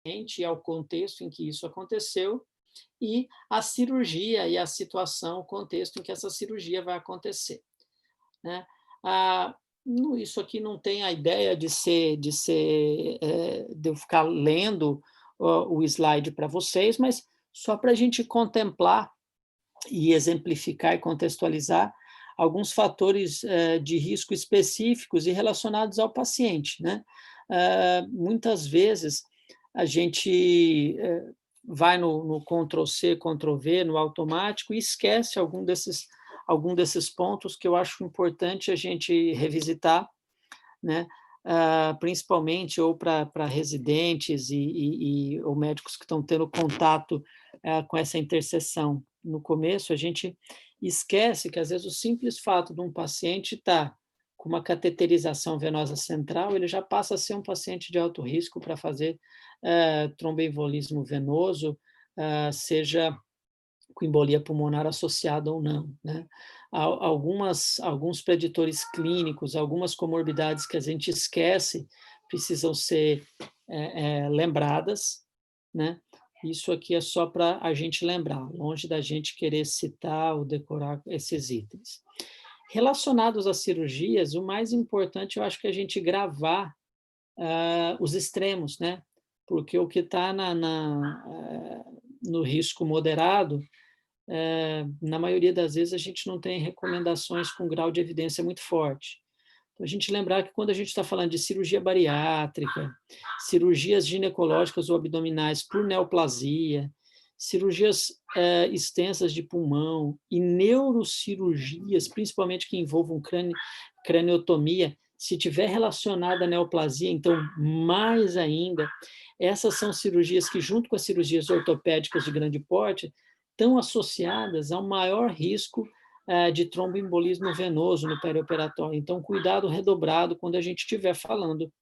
e ao contexto em que isso aconteceu, e a cirurgia e a situação, o contexto em que essa cirurgia vai acontecer, né. Ah, isso aqui não tem a ideia de eu ficar lendo o slide para vocês, mas só para a gente contemplar e exemplificar e contextualizar alguns fatores, de risco específicos e relacionados ao paciente, né. Muitas vezes a gente, vai no Ctrl C, Ctrl V, no automático e esquece algum desses pontos que eu acho importante a gente revisitar, né, principalmente ou para residentes ou médicos que estão tendo contato, com essa interseção. No começo, a gente esquece que, às vezes, o simples fato de um paciente estar com uma cateterização venosa central, ele já passa a ser um paciente de alto risco para fazer, tromboembolismo venoso, seja com embolia pulmonar associada ou não, né. Alguns preditores clínicos, algumas comorbidades que a gente esquece, precisam ser, lembradas, né. Isso aqui é só para a gente lembrar, longe da gente querer citar ou decorar esses itens. Relacionados às cirurgias, o mais importante eu acho que é a gente gravar, os extremos, né, porque o que está no risco moderado, na maioria das vezes a gente não tem recomendações com grau de evidência muito forte. Então, a gente lembrar que quando a gente está falando de cirurgia bariátrica, cirurgias ginecológicas ou abdominais por neoplasia, cirurgias, extensas de pulmão e neurocirurgias, principalmente que envolvam craniotomia, se tiver relacionada à neoplasia, então mais ainda, essas são cirurgias que, junto com as cirurgias ortopédicas de grande porte, estão associadas ao maior risco, de tromboembolismo venoso no perioperatório. Então, cuidado redobrado quando a gente estiver falando,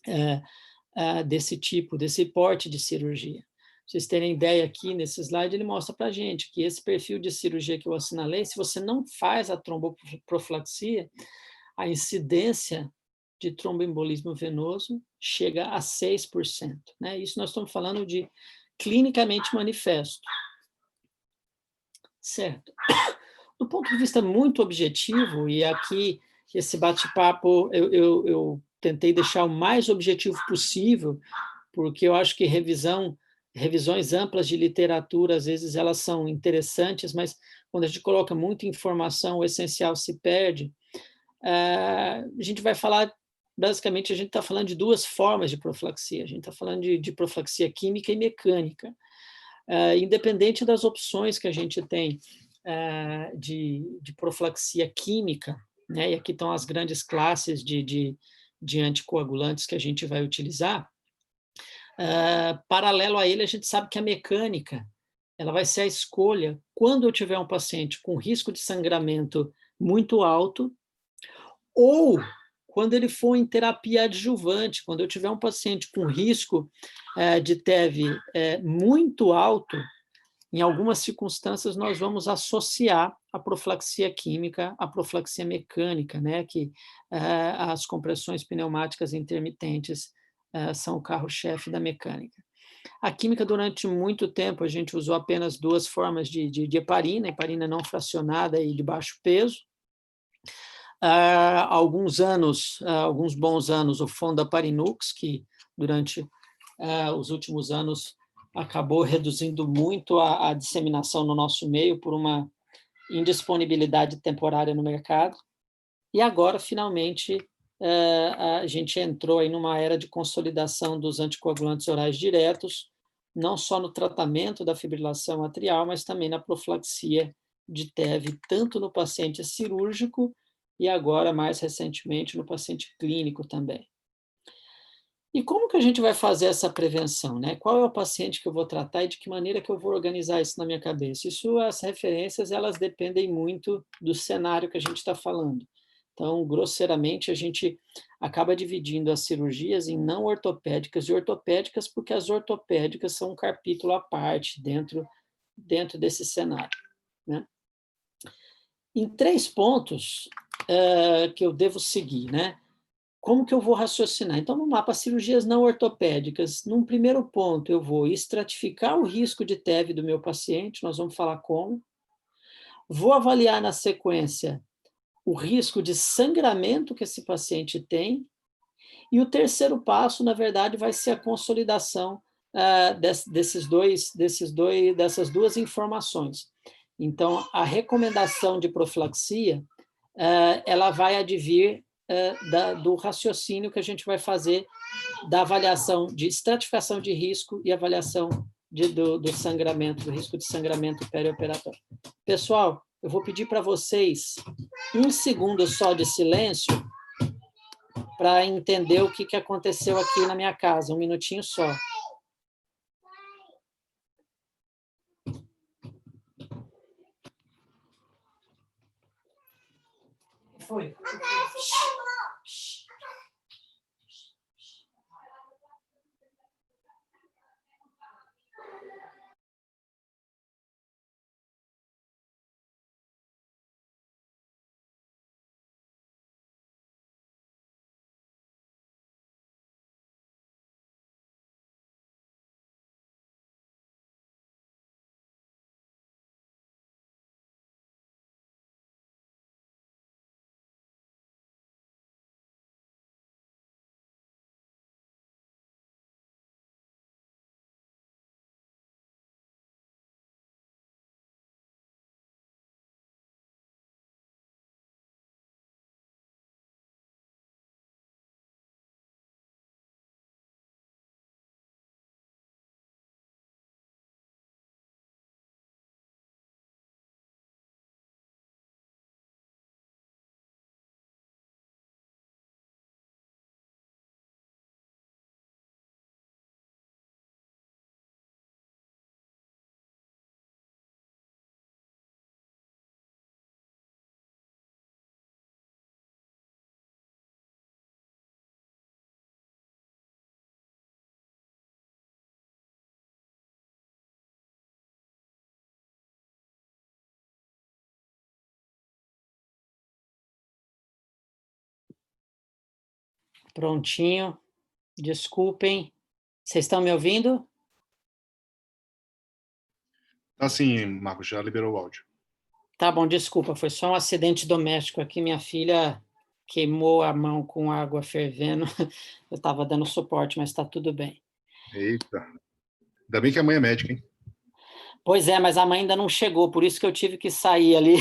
eh desse tipo, desse porte de cirurgia. Pra vocês terem ideia, aqui nesse slide ele mostra para a gente que esse perfil de cirurgia que eu assinalei, se você não faz a tromboprofilaxia, a incidência de tromboembolismo venoso chega a 6%, né. Isso nós estamos falando de clinicamente manifesto. Certo. Do ponto de vista muito objetivo, e aqui esse bate-papo eu tentei deixar o mais objetivo possível, porque eu acho que revisões amplas de literatura, às vezes, elas são interessantes, mas quando a gente coloca muita informação, o essencial se perde. A gente vai falar basicamente, a gente está falando de 2 formas de profilaxia, a gente está falando de profilaxia química e mecânica. Independente das opções que a gente tem, de profilaxia química, né, e aqui estão as grandes classes de anticoagulantes que a gente vai utilizar, paralelo a ele, a gente sabe que a mecânica, ela vai ser a escolha quando eu tiver um paciente com risco de sangramento muito alto, ou quando ele for em terapia adjuvante, quando eu tiver um paciente com risco, de TEV, muito alto, em algumas circunstâncias nós vamos associar a profilaxia química à profilaxia mecânica, né, que, as compressões pneumáticas intermitentes, são o carro-chefe da mecânica. A química, durante muito tempo, a gente usou apenas 2 formas de heparina não fracionada e de baixo peso. Há alguns anos, alguns bons anos, o Fondaparinux, que durante, os últimos anos acabou reduzindo muito a disseminação no nosso meio por uma indisponibilidade temporária no mercado. E agora, finalmente, a gente entrou aí numa era de consolidação dos anticoagulantes orais diretos, não só no tratamento da fibrilação atrial, mas também na profilaxia de TEV, tanto no paciente cirúrgico e agora, mais recentemente, no paciente clínico também. E como que a gente vai fazer essa prevenção, né? Qual é o paciente que eu vou tratar e de que maneira que eu vou organizar isso na minha cabeça? Isso, as referências, elas dependem muito do cenário que a gente está falando. Então, grosseiramente, a gente acaba dividindo as cirurgias em não ortopédicas e ortopédicas, porque as ortopédicas são um capítulo à parte dentro desse cenário, né? Em 3 pontos, que eu devo seguir, né? como que eu vou raciocinar? Então, vamos lá, para cirurgias não ortopédicas, num primeiro ponto, eu vou estratificar o risco de TEV do meu paciente, nós vamos falar como. Vou avaliar na sequência o risco de sangramento que esse paciente tem, e o terceiro passo, na verdade, vai ser a consolidação dessas duas informações. Então, a recomendação de profilaxia, ela vai advir do raciocínio que a gente vai fazer da avaliação de estratificação de risco e avaliação do sangramento, do risco de sangramento perioperatório. Pessoal, eu vou pedir para vocês 1 segundo só de silêncio para entender o que aconteceu aqui na minha casa, 1 minutinho só. Foi. Prontinho. Desculpem. Vocês estão me ouvindo? Sim, Marcos, já liberou o áudio. Tá bom, desculpa, foi só um acidente doméstico aqui. Minha filha queimou a mão com água fervendo. Eu estava dando suporte, mas está tudo bem. Eita. Ainda bem que a mãe é médica, hein? Pois é, mas a mãe ainda não chegou, por isso que eu tive que sair ali.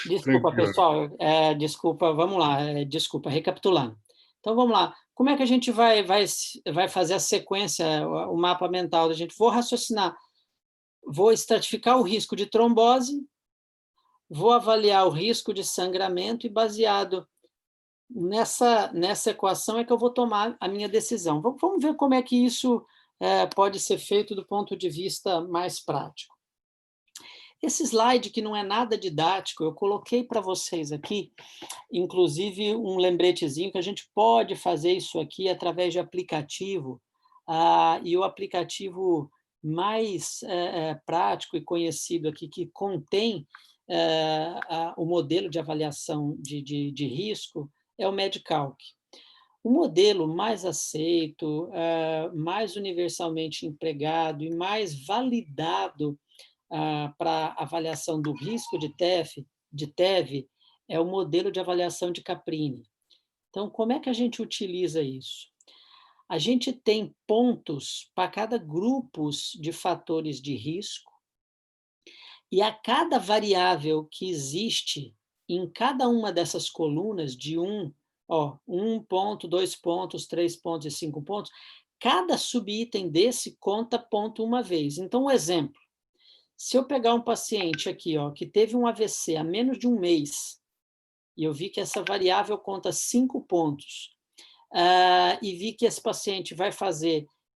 Desculpa, Tranquilo. pessoal. Desculpa, vamos lá. Desculpa, recapitulando. Então, vamos lá. Como é que a gente vai fazer a sequência, o mapa mental da gente? Vou raciocinar. Vou estratificar o risco de trombose, vou avaliar o risco de sangramento e, baseado nessa equação, é que eu vou tomar a minha decisão. Vamos ver como é que isso pode ser feito do ponto de vista mais prático. Esse slide, que não é nada didático, eu coloquei para vocês aqui, inclusive um lembretezinho que a gente pode fazer isso aqui através de aplicativo, e o aplicativo mais prático e conhecido aqui, que contém o modelo de avaliação de risco, é o MedCalc. O modelo mais aceito, mais universalmente empregado e mais validado para avaliação do risco de TEV, é o modelo de avaliação de Caprini. Então, como é que a gente utiliza isso? A gente tem pontos para cada grupo de fatores de risco, e a cada variável que existe em cada uma dessas colunas, de 1 ponto, 2 pontos, 3 pontos e 5 pontos, cada subitem desse conta ponto uma vez. Então, um exemplo. Se eu pegar um paciente aqui, que teve um AVC há menos de um mês, e eu vi que essa variável conta 5 pontos, e vi que esse paciente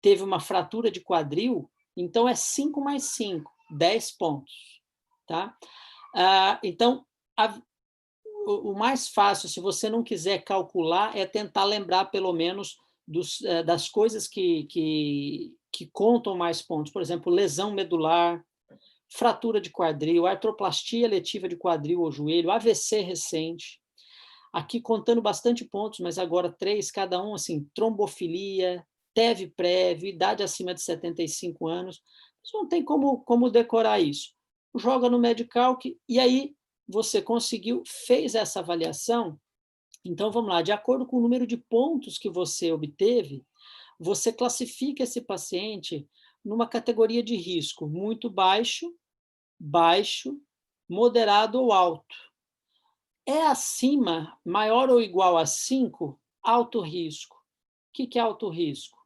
teve uma fratura de quadril, então é 5 mais 5, 10 pontos. Tá? Então, o mais fácil, se você não quiser calcular, é tentar lembrar, pelo menos, das coisas que contam mais pontos. Por exemplo, lesão medular, fratura de quadril, artroplastia letiva de quadril ou joelho, AVC recente. aqui contando bastante pontos, mas agora 3 cada um, assim, trombofilia, TEV prévio, idade acima de 75 anos, você não tem como decorar isso. Joga no Medcalc e aí você conseguiu, fez essa avaliação, então vamos lá, de acordo com o número de pontos que você obteve, você classifica esse paciente numa categoria de risco muito baixo, baixo, moderado ou alto. É acima, maior ou igual a 5, alto risco. O que é alto risco?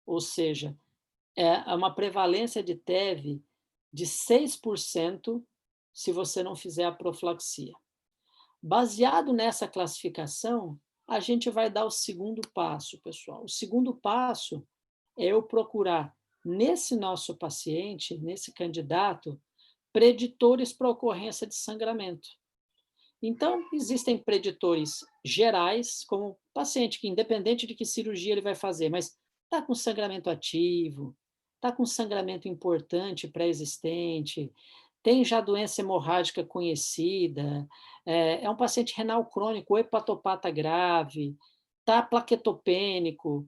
Ou seja, é uma prevalência de TEV de 6% se você não fizer a profilaxia. Baseado nessa classificação, a gente vai dar o segundo passo, pessoal. O segundo passo é eu procurar, nesse nosso paciente, nesse candidato, preditores para ocorrência de sangramento. Então, existem preditores gerais, como o paciente que, independente de que cirurgia ele vai fazer, mas está com sangramento ativo, está com sangramento importante pré-existente, tem já doença hemorrágica conhecida, é um paciente renal crônico, hepatopata grave, está plaquetopênico,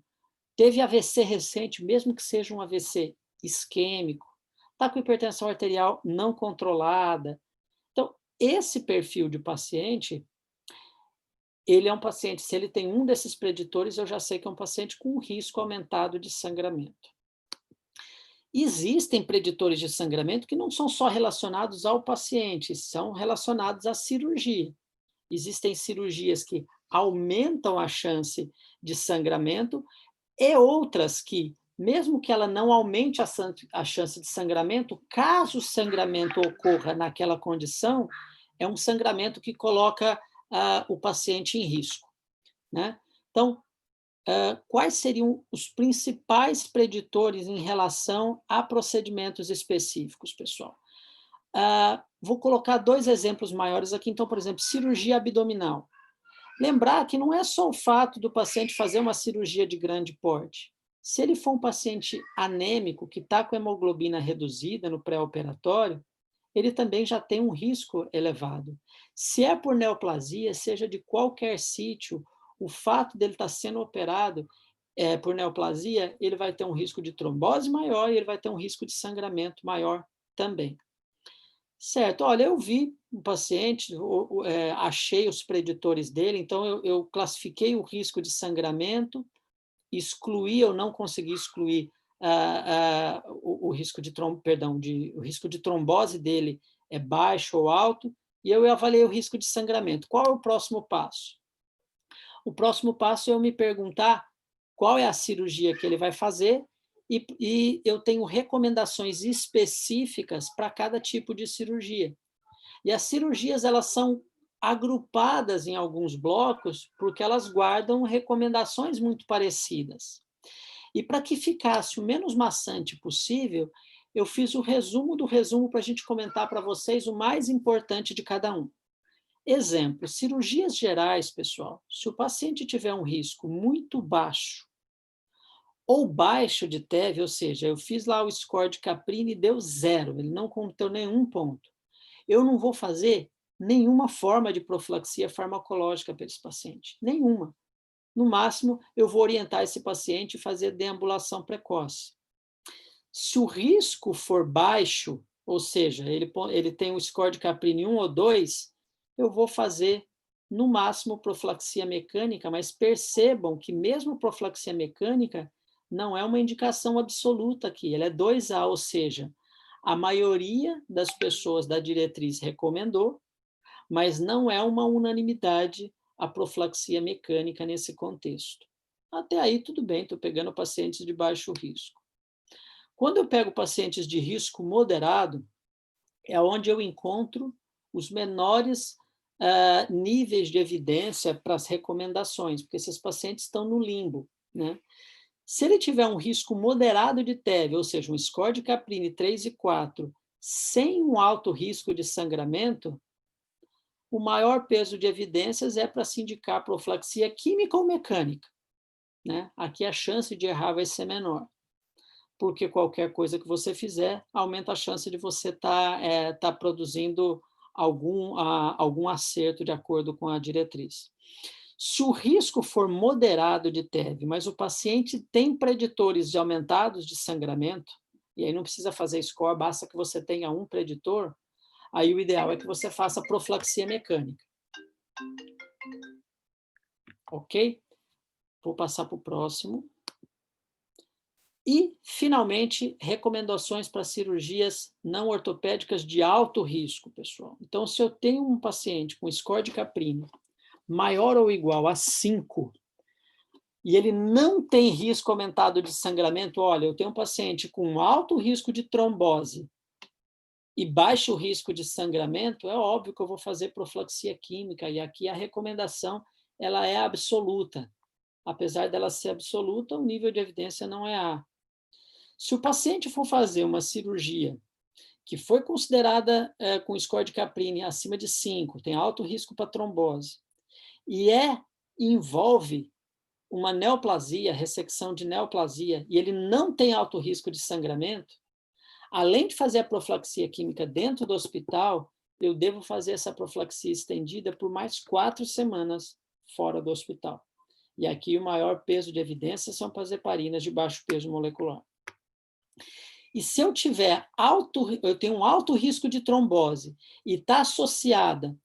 teve AVC recente, mesmo que seja um AVC isquêmico, está com hipertensão arterial não controlada. Então, esse perfil de paciente, ele é um paciente, se ele tem um desses preditores, eu já sei que é um paciente com risco aumentado de sangramento. Existem preditores de sangramento que não são só relacionados ao paciente, são relacionados à cirurgia. Existem cirurgias que aumentam a chance de sangramento e outras que, mesmo que ela não aumente a chance de sangramento, caso o sangramento ocorra naquela condição, é um sangramento que coloca o paciente em risco, né? Então, quais seriam os principais preditores em relação a procedimentos específicos, pessoal? Vou colocar 2 exemplos maiores aqui. Então, por exemplo, cirurgia abdominal. Lembrar que não é só o fato do paciente fazer uma cirurgia de grande porte. Se ele for um paciente anêmico, que está com hemoglobina reduzida no pré-operatório, ele também já tem um risco elevado. Se é por neoplasia, seja de qualquer sítio, o fato dele estar sendo operado por neoplasia, ele vai ter um risco de trombose maior e ele vai ter um risco de sangramento maior também. Certo, olha, eu vi um paciente, achei os preditores dele, então eu classifiquei o risco de sangramento, excluí, eu não consegui excluir o risco de o risco de trombose dele é baixo ou alto, e eu avaliei o risco de sangramento. Qual é o próximo passo? O próximo passo é eu me perguntar qual é a cirurgia que ele vai fazer, e eu tenho recomendações específicas para cada tipo de cirurgia. E as cirurgias, elas são agrupadas em alguns blocos porque elas guardam recomendações muito parecidas. E para que ficasse o menos maçante possível, eu fiz o resumo do resumo para a gente comentar para vocês o mais importante de cada um. Exemplo, cirurgias gerais, pessoal. Se o paciente tiver um risco muito baixo ou baixo de TEV, ou seja, eu fiz lá o score de Caprini e deu 0, ele não conteu nenhum ponto. Eu não vou fazer nenhuma forma de profilaxia farmacológica para esse paciente, nenhuma. No máximo, eu vou orientar esse paciente a fazer deambulação precoce. Se o risco for baixo, ou seja, ele tem um score de Caprini 1 ou 2, eu vou fazer, no máximo, profilaxia mecânica, mas percebam que mesmo profilaxia mecânica não é uma indicação absoluta aqui, ela é 2A, ou seja, a maioria das pessoas da diretriz recomendou, mas não é uma unanimidade a profilaxia mecânica nesse contexto. Até aí, tudo bem, estou pegando pacientes de baixo risco. Quando eu pego pacientes de risco moderado, é onde eu encontro os menores níveis de evidência para as recomendações, porque esses pacientes estão no limbo, né? Se ele tiver um risco moderado de TEV, ou seja, um score de Caprini 3 e 4, sem um alto risco de sangramento, o maior peso de evidências é para se indicar profilaxia química ou mecânica, né? Aqui a chance de errar vai ser menor, porque qualquer coisa que você fizer aumenta a chance de você estar produzindo algum acerto de acordo com a diretriz. Se o risco for moderado de TEV, mas o paciente tem preditores de aumentados de sangramento, e aí não precisa fazer score, basta que você tenha um preditor, aí o ideal é que você faça profilaxia mecânica. Ok? Vou passar para o próximo. E, finalmente, recomendações para cirurgias não ortopédicas de alto risco, pessoal. Então, se eu tenho um paciente com score de Caprini maior ou igual a 5, e ele não tem risco aumentado de sangramento, olha, eu tenho um paciente com alto risco de trombose e baixo risco de sangramento, é óbvio que eu vou fazer profilaxia química, e aqui a recomendação ela é absoluta. Apesar dela ser absoluta, o nível de evidência não é A. Se o paciente for fazer uma cirurgia que foi considerada com score de Caprini acima de 5, tem alto risco para trombose, e envolve uma neoplasia, ressecção de neoplasia, e ele não tem alto risco de sangramento, além de fazer a profilaxia química dentro do hospital, eu devo fazer essa profilaxia estendida por mais 4 semanas fora do hospital. E aqui o maior peso de evidência são para as heparinas de baixo peso molecular. E se eu tenho um alto risco de trombose e está associada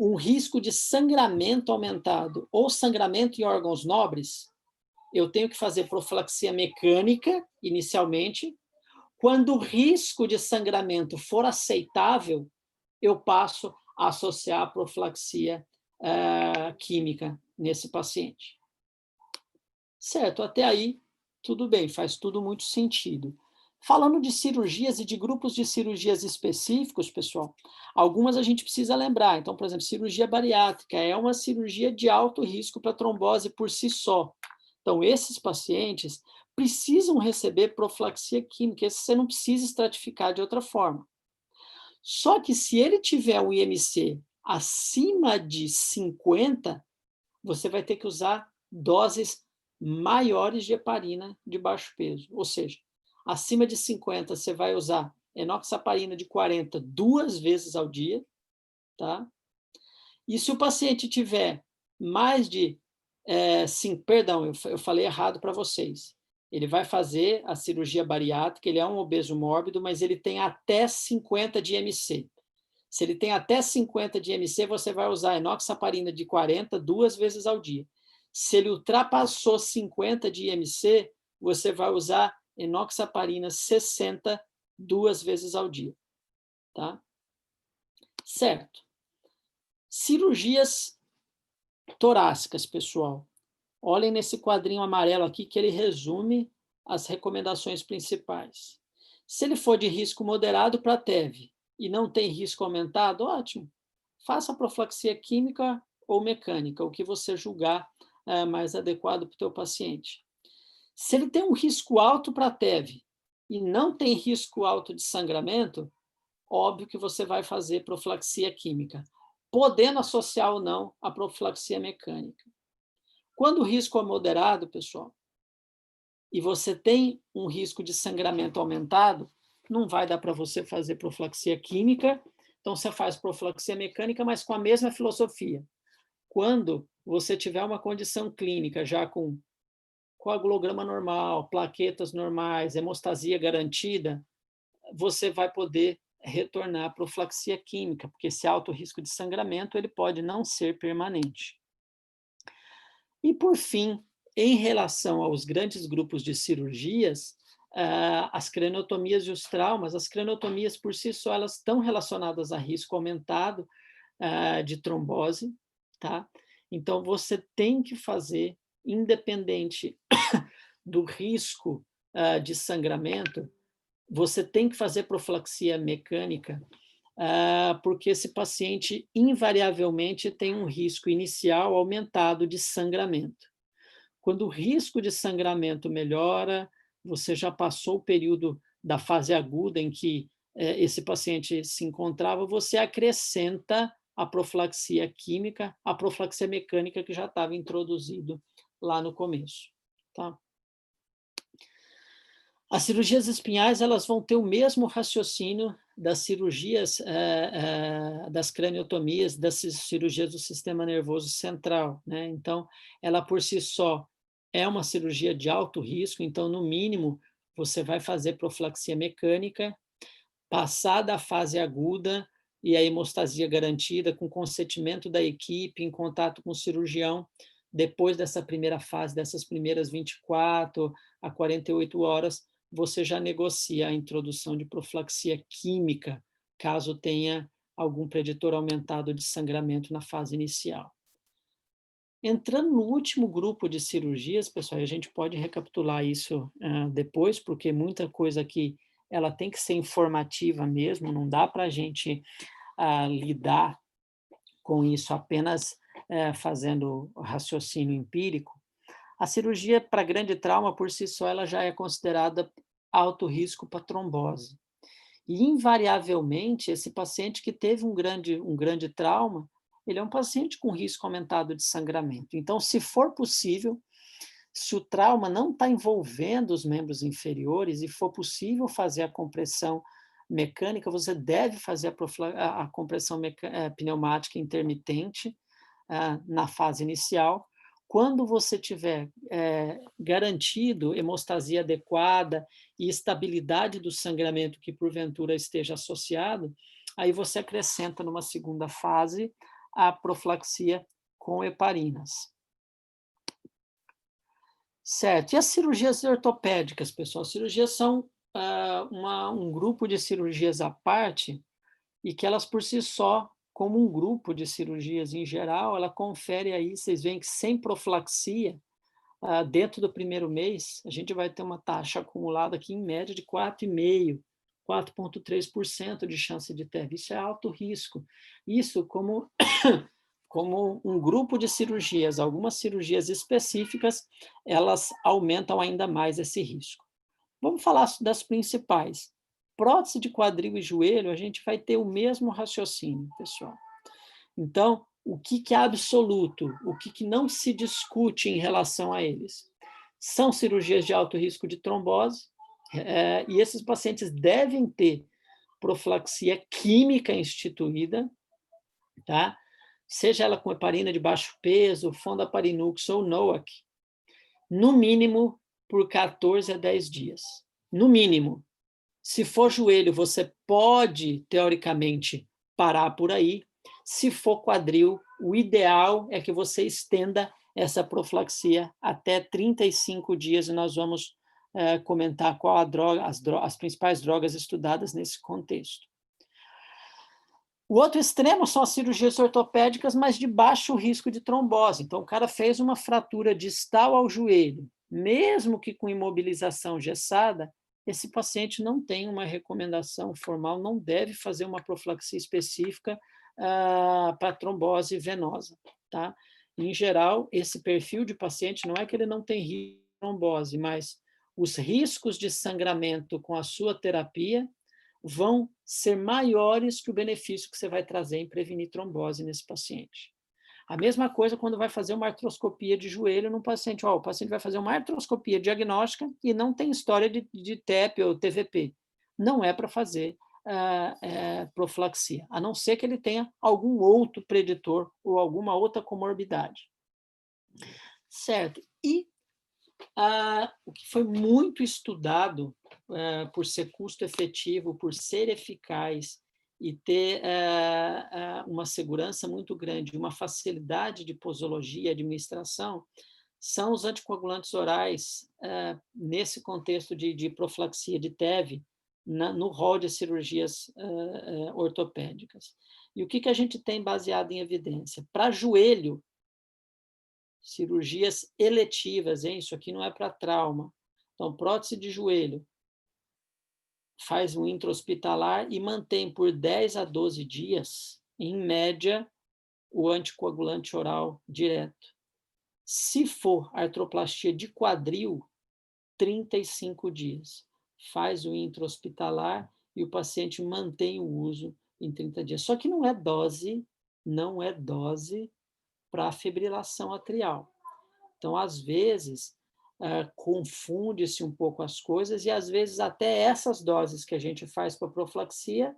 um risco de sangramento aumentado ou sangramento em órgãos nobres, eu tenho que fazer profilaxia mecânica, inicialmente. Quando o risco de sangramento for aceitável, eu passo a associar a profilaxia química nesse paciente. Certo, até aí, tudo bem, faz tudo muito sentido. Falando de cirurgias e de grupos de cirurgias específicos, pessoal, algumas a gente precisa lembrar. Então, por exemplo, cirurgia bariátrica é uma cirurgia de alto risco para trombose por si só. Então, esses pacientes precisam receber profilaxia química, esse você não precisa estratificar de outra forma. Só que se ele tiver um IMC acima de 50, você vai ter que usar doses maiores de heparina de baixo peso. Ou seja, acima de 50, você vai usar enoxaparina de 40 2 vezes ao dia, tá? E se o paciente tiver mais de... perdão, eu falei errado para vocês. Ele vai fazer a cirurgia bariátrica, ele é um obeso mórbido, mas ele tem até 50 de IMC. Se ele tem até 50 de IMC, você vai usar enoxaparina de 40 2 vezes ao dia. Se ele ultrapassou 50 de IMC, você vai usar enoxaparina 60 2 vezes ao dia. Tá? Certo. Cirurgias torácicas, pessoal. Olhem nesse quadrinho amarelo aqui que ele resume as recomendações principais. Se ele for de risco moderado para TEV e não tem risco aumentado, ótimo. Faça profilaxia química ou mecânica, o que você julgar mais adequado para o teu paciente. Se ele tem um risco alto para TEV e não tem risco alto de sangramento, óbvio que você vai fazer profilaxia química, podendo associar ou não a profilaxia mecânica. Quando o risco é moderado, pessoal, e você tem um risco de sangramento aumentado, não vai dar para você fazer profilaxia química, então você faz profilaxia mecânica, mas com a mesma filosofia. Quando você tiver uma condição clínica já com coagulograma normal, plaquetas normais, hemostasia garantida, você vai poder retornar à profilaxia química, porque esse alto risco de sangramento ele pode não ser permanente. E, por fim, em relação aos grandes grupos de cirurgias, as craniotomias e os traumas, as craniotomias por si só, elas estão relacionadas a risco aumentado de trombose, tá? Então, você tem que fazer, independente do risco de sangramento, você tem que fazer profilaxia mecânica, porque esse paciente invariavelmente tem um risco inicial aumentado de sangramento. Quando o risco de sangramento melhora, você já passou o período da fase aguda em que esse paciente se encontrava, você acrescenta a profilaxia química, a profilaxia mecânica que já estava introduzido lá no começo. Tá? As cirurgias espinhais elas vão ter o mesmo raciocínio das cirurgias, das craniotomias, das cirurgias do sistema nervoso central, né? Então, ela por si só é uma cirurgia de alto risco, então, no mínimo, você vai fazer profilaxia mecânica, passar da fase aguda e a hemostasia garantida, com consentimento da equipe, em contato com o cirurgião, depois dessa primeira fase, dessas primeiras 24 a 48 horas, você já negocia a introdução de profilaxia química, caso tenha algum preditor aumentado de sangramento na fase inicial. Entrando no último grupo de cirurgias, pessoal, a gente pode recapitular isso depois, porque muita coisa aqui ela tem que ser informativa mesmo, não dá para a gente lidar com isso apenas fazendo raciocínio empírico. A cirurgia para grande trauma, por si só, ela já é considerada alto risco para trombose. E, invariavelmente, esse paciente que teve um grande trauma, ele é um paciente com risco aumentado de sangramento. Então, se for possível, se o trauma não está envolvendo os membros inferiores e for possível fazer a compressão mecânica, você deve fazer a compressão pneumática intermitente na fase inicial. Quando você tiver garantido hemostasia adequada e estabilidade do sangramento que porventura esteja associado, aí você acrescenta numa segunda fase a profilaxia com heparinas. Certo. E as cirurgias ortopédicas, pessoal? As cirurgias são um grupo de cirurgias à parte e que elas, por si só, como um grupo de cirurgias em geral, ela confere aí, vocês veem que sem profilaxia, dentro do primeiro mês, a gente vai ter uma taxa acumulada aqui, em média, de 4,5%, 4,3% de chance de TEV. Isso é alto risco. Isso como um grupo de cirurgias, algumas cirurgias específicas, elas aumentam ainda mais esse risco. Vamos falar das principais. Prótese de quadril e joelho, a gente vai ter o mesmo raciocínio, pessoal. Então, o que é absoluto, o que não se discute em relação a eles? São cirurgias de alto risco de trombose, e esses pacientes devem ter profilaxia química instituída, tá? Seja ela com heparina de baixo peso, fondaparinux ou NOAC, no mínimo por 14 a 10 dias. No mínimo. Se for joelho, você pode, teoricamente, parar por aí. Se for quadril, o ideal é que você estenda essa profilaxia até 35 dias, e nós vamos comentar qual a droga, as principais drogas estudadas nesse contexto. O outro extremo são as cirurgias ortopédicas, mas de baixo risco de trombose. Então, o cara fez uma fratura distal ao joelho, mesmo que com imobilização gessada, esse paciente não tem uma recomendação formal, não deve fazer uma profilaxia específica para trombose venosa. Tá? Em geral, esse perfil de paciente não é que ele não tem risco de trombose, mas os riscos de sangramento com a sua terapia vão ser maiores que o benefício que você vai trazer em prevenir trombose nesse paciente. A mesma coisa quando vai fazer uma artroscopia de joelho num paciente. O paciente vai fazer uma artroscopia diagnóstica e não tem história de TEP ou TVP. Não é para fazer profilaxia, a não ser que ele tenha algum outro preditor ou alguma outra comorbidade. Certo. E o que foi muito estudado por ser custo efetivo, por ser eficaz e ter uma segurança muito grande, uma facilidade de posologia e administração, são os anticoagulantes orais nesse contexto de profilaxia de TEV, no rol de cirurgias ortopédicas. E o que a gente tem baseado em evidência? Para joelho, cirurgias eletivas, hein? Isso aqui não é para trauma. Então, prótese de joelho, faz um intra-hospitalar e mantém por 10 a 12 dias, em média, o anticoagulante oral direto. Se for artroplastia de quadril, 35 dias. Faz o intra-hospitalar e o paciente mantém o uso em 30 dias. Só que não é dose para fibrilação atrial. Então, às vezes, confunde-se um pouco as coisas e, às vezes, até essas doses que a gente faz para profilaxia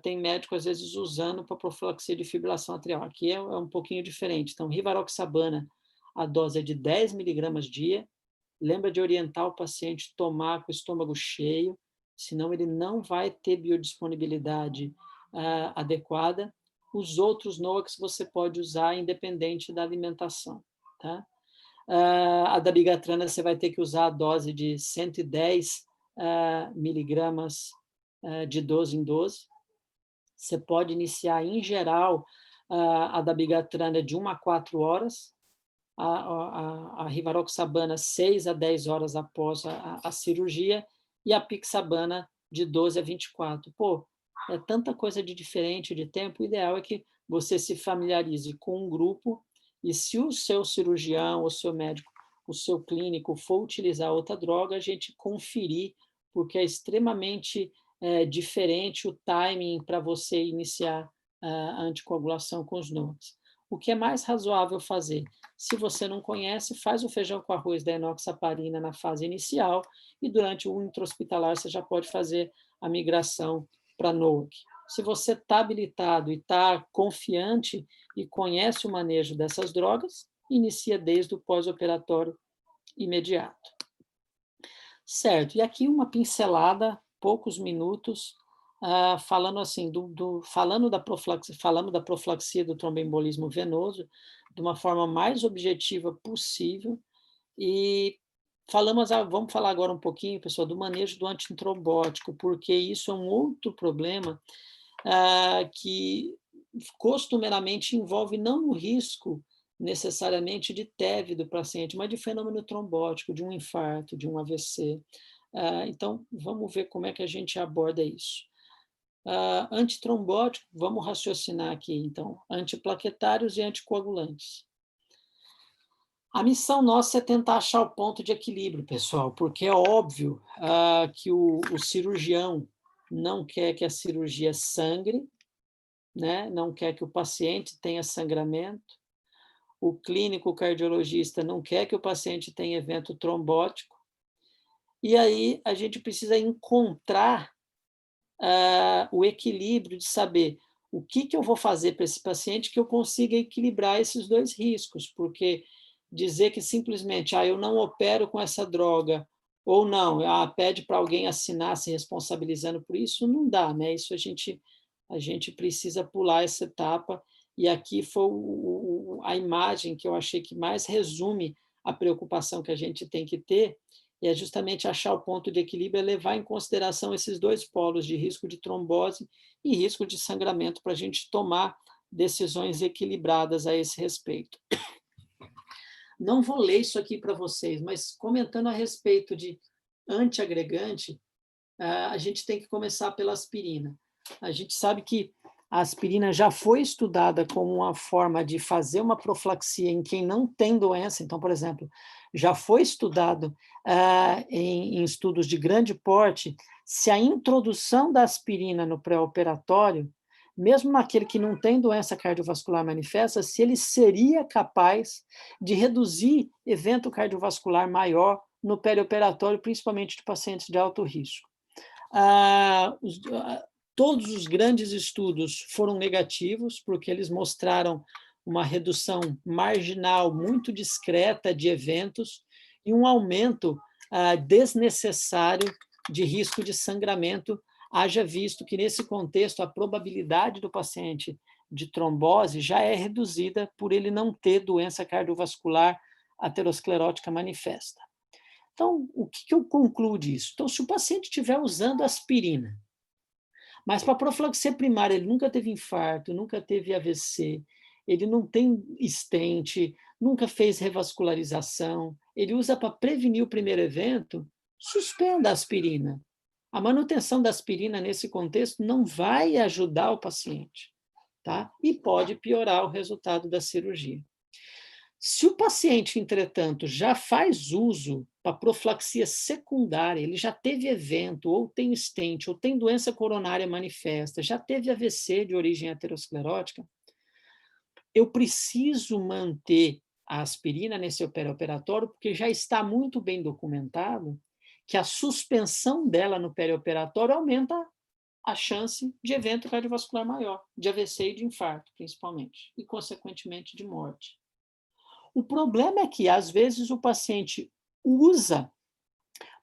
Tem médico, às vezes, usando para profilaxia de fibrilação atrial. Aqui é um pouquinho diferente. Então, rivaroxabana, a dose é de 10 miligramas dia. Lembra de orientar o paciente a tomar com o estômago cheio, senão ele não vai ter biodisponibilidade adequada. Os outros NOACs você pode usar independente da alimentação, tá? A dabigatrana você vai ter que usar a dose de 110 miligramas de 12 em 12. Você pode iniciar, em geral, a dabigatrana de 1 a 4 horas, a rivaroxabana 6 a 10 horas após a cirurgia e a pixabana de 12 a 24. Pô, é tanta coisa de diferente de tempo, o ideal é que você se familiarize com um grupo e se o seu cirurgião, o seu médico, o seu clínico for utilizar outra droga, a gente conferir, porque é extremamente diferente o timing para você iniciar a anticoagulação com os NOACs. O que é mais razoável fazer? Se você não conhece, faz o feijão com arroz da enoxaparina na fase inicial e durante o intra-hospitalar você já pode fazer a migração para NOAC. Se você está habilitado e está confiante e conhece o manejo dessas drogas, inicia desde o pós-operatório imediato. Certo, e aqui uma pincelada, poucos minutos, falando assim, falando da profilaxia do tromboembolismo venoso, de uma forma mais objetiva possível, e vamos falar agora um pouquinho, pessoal, do manejo do antitrombótico, porque isso é um outro problema que costumeiramente envolve não o risco necessariamente de TEV do paciente, mas de fenômeno trombótico, de um infarto, de um AVC. Então, vamos ver como é que a gente aborda isso. Antitrombótico, vamos raciocinar aqui, então, antiplaquetários e anticoagulantes. A missão nossa é tentar achar o ponto de equilíbrio, pessoal, porque é óbvio que o cirurgião não quer que a cirurgia sangre, né? Não quer que o paciente tenha sangramento, o clínico cardiologista não quer que o paciente tenha evento trombótico, e aí a gente precisa encontrar o equilíbrio de saber o que eu vou fazer para esse paciente que eu consiga equilibrar esses dois riscos, porque dizer que simplesmente eu não opero com essa droga, ou não, pede para alguém assinar se responsabilizando por isso, não dá, né? Isso a gente precisa pular essa etapa, e aqui foi a imagem que eu achei que mais resume a preocupação que a gente tem que ter, e é justamente achar o ponto de equilíbrio, é levar em consideração esses dois polos de risco de trombose e risco de sangramento para a gente tomar decisões equilibradas a esse respeito. Não vou ler isso aqui para vocês, mas comentando a respeito de antiagregante, a gente tem que começar pela aspirina. A gente sabe que a aspirina já foi estudada como uma forma de fazer uma profilaxia em quem não tem doença. Então, por exemplo, já foi estudado em estudos de grande porte se a introdução da aspirina no pré-operatório, mesmo naquele que não tem doença cardiovascular manifesta, se ele seria capaz de reduzir evento cardiovascular maior no perioperatório, principalmente de pacientes de alto risco. Todos os grandes estudos foram negativos, porque eles mostraram uma redução marginal muito discreta de eventos e um aumento desnecessário de risco de sangramento, haja visto que, nesse contexto, a probabilidade do paciente de trombose já é reduzida por ele não ter doença cardiovascular aterosclerótica manifesta. Então, o que eu concluo disso? Então, se o paciente estiver usando aspirina, mas para profilaxia primária ele nunca teve infarto, nunca teve AVC, ele não tem stent, nunca fez revascularização, ele usa para prevenir o primeiro evento, suspenda a aspirina. A manutenção da aspirina nesse contexto não vai ajudar o paciente, tá? E pode piorar o resultado da cirurgia. Se o paciente, entretanto, já faz uso para profilaxia secundária, ele já teve evento, ou tem stent, ou tem doença coronária manifesta, já teve AVC de origem aterosclerótica, eu preciso manter a aspirina nesse perioperatório, porque já está muito bem documentado que a suspensão dela no perioperatório aumenta a chance de evento cardiovascular maior, de AVC e de infarto, principalmente, e, consequentemente, de morte. O problema é que, às vezes, o paciente usa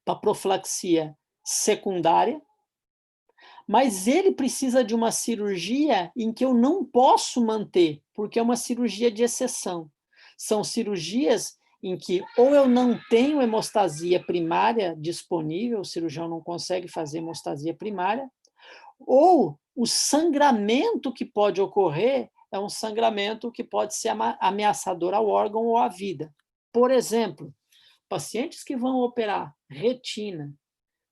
para profilaxia secundária, mas ele precisa de uma cirurgia em que eu não posso manter, porque é uma cirurgia de exceção. São cirurgias em que ou eu não tenho hemostasia primária disponível, o cirurgião não consegue fazer hemostasia primária, ou o sangramento que pode ocorrer é um sangramento que pode ser ameaçador ao órgão ou à vida. Por exemplo, pacientes que vão operar retina,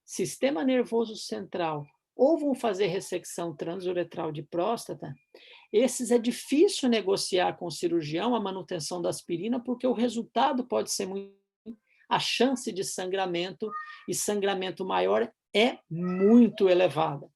sistema nervoso central, ou vão fazer ressecção transuretral de próstata, esses é difícil negociar com o cirurgião a manutenção da aspirina, porque o resultado pode ser muito. A chance de sangramento e sangramento maior é muito elevada.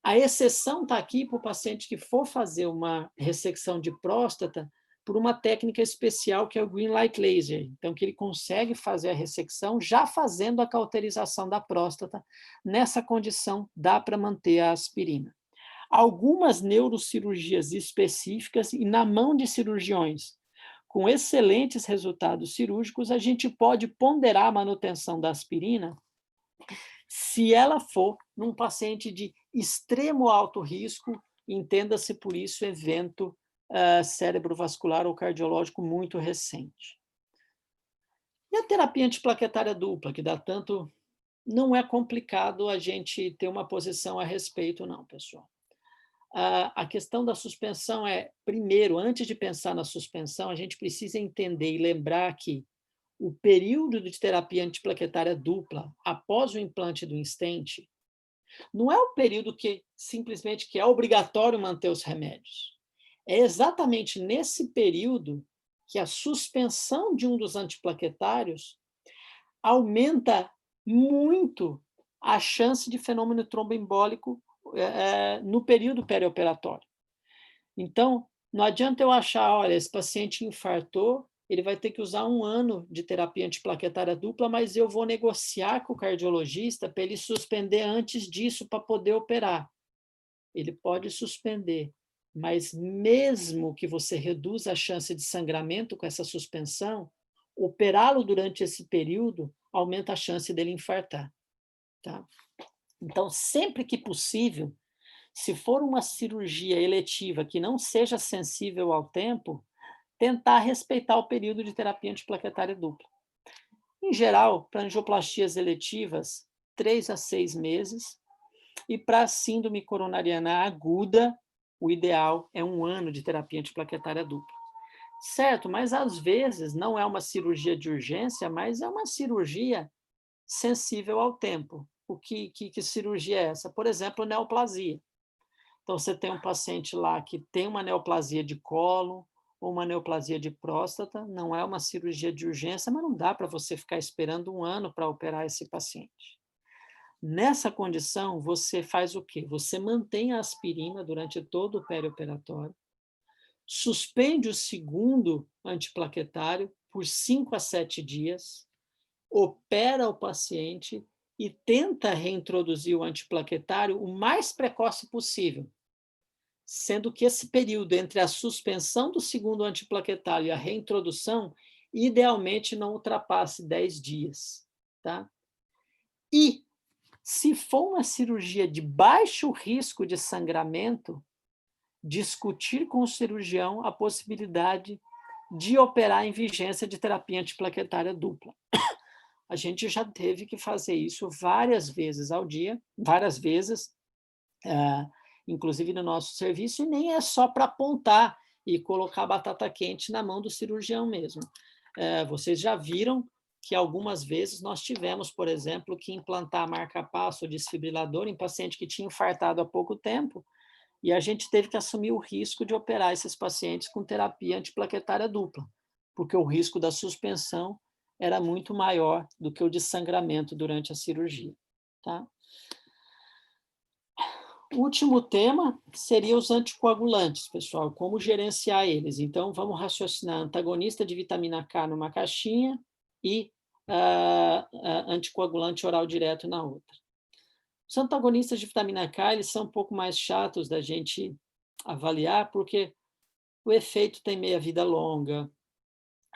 A exceção está aqui para o paciente que for fazer uma ressecção de próstata por uma técnica especial que é o Green Light Laser. Então, que ele consegue fazer a ressecção já fazendo a cauterização da próstata. Nessa condição, dá para manter a aspirina. Algumas neurocirurgias específicas e na mão de cirurgiões com excelentes resultados cirúrgicos, a gente pode ponderar a manutenção da aspirina se ela for num paciente de extremo alto risco, entenda-se por isso evento cerebrovascular ou cardiológico muito recente. E a terapia antiplaquetária dupla, que dá tanto... Não é complicado a gente ter uma posição a respeito, não, pessoal. A questão da suspensão é, primeiro, antes de pensar na suspensão, a gente precisa entender e lembrar que o período de terapia antiplaquetária dupla após o implante do stent não é o período que simplesmente que é obrigatório manter os remédios. É exatamente nesse período que a suspensão de um dos antiplaquetários aumenta muito a chance de fenômeno tromboembólico no período perioperatório. Então, não adianta eu achar, olha, esse paciente infartou, ele vai ter que usar 1 ano de terapia antiplaquetária dupla, mas eu vou negociar com o cardiologista para ele suspender antes disso para poder operar. Ele pode suspender, mas mesmo que você reduza a chance de sangramento com essa suspensão, operá-lo durante esse período aumenta a chance dele infartar. Tá? Então, sempre que possível, se for uma cirurgia eletiva que não seja sensível ao tempo, tentar respeitar o período de terapia antiplaquetária dupla. Em geral, para angioplastias eletivas, 3 a 6 meses, e para síndrome coronariana aguda, o ideal é 1 ano de terapia antiplaquetária dupla. Certo, mas às vezes não é uma cirurgia de urgência, mas é uma cirurgia sensível ao tempo. Que cirurgia é essa? Por exemplo, neoplasia. Então, você tem um paciente lá que tem uma neoplasia de colo ou uma neoplasia de próstata, não é uma cirurgia de urgência, mas não dá para você ficar esperando 1 ano para operar esse paciente. Nessa condição, você faz o quê? Você mantém a aspirina durante todo o perioperatório, suspende o segundo antiplaquetário por 5 a 7 dias, opera o paciente e tenta reintroduzir o antiplaquetário o mais precoce possível, sendo que esse período entre a suspensão do segundo antiplaquetário e a reintrodução, idealmente não ultrapasse 10 dias. Tá? E, se for uma cirurgia de baixo risco de sangramento, discutir com o cirurgião a possibilidade de operar em vigência de terapia antiplaquetária dupla. A gente já teve que fazer isso várias vezes ao dia, várias vezes, inclusive no nosso serviço, e nem é só para apontar e colocar a batata quente na mão do cirurgião mesmo. Vocês já viram que algumas vezes nós tivemos, por exemplo, que implantar marca-passo ou desfibrilador em paciente que tinha infartado há pouco tempo, e a gente teve que assumir o risco de operar esses pacientes com terapia antiplaquetária dupla, porque o risco da suspensão era muito maior do que o de sangramento durante a cirurgia. Tá? O último tema seria os anticoagulantes, pessoal, como gerenciar eles. Então, vamos raciocinar antagonista de vitamina K numa caixinha e anticoagulante oral direto na outra. Os antagonistas de vitamina K, eles são um pouco mais chatos da gente avaliar, porque o efeito tem meia-vida longa,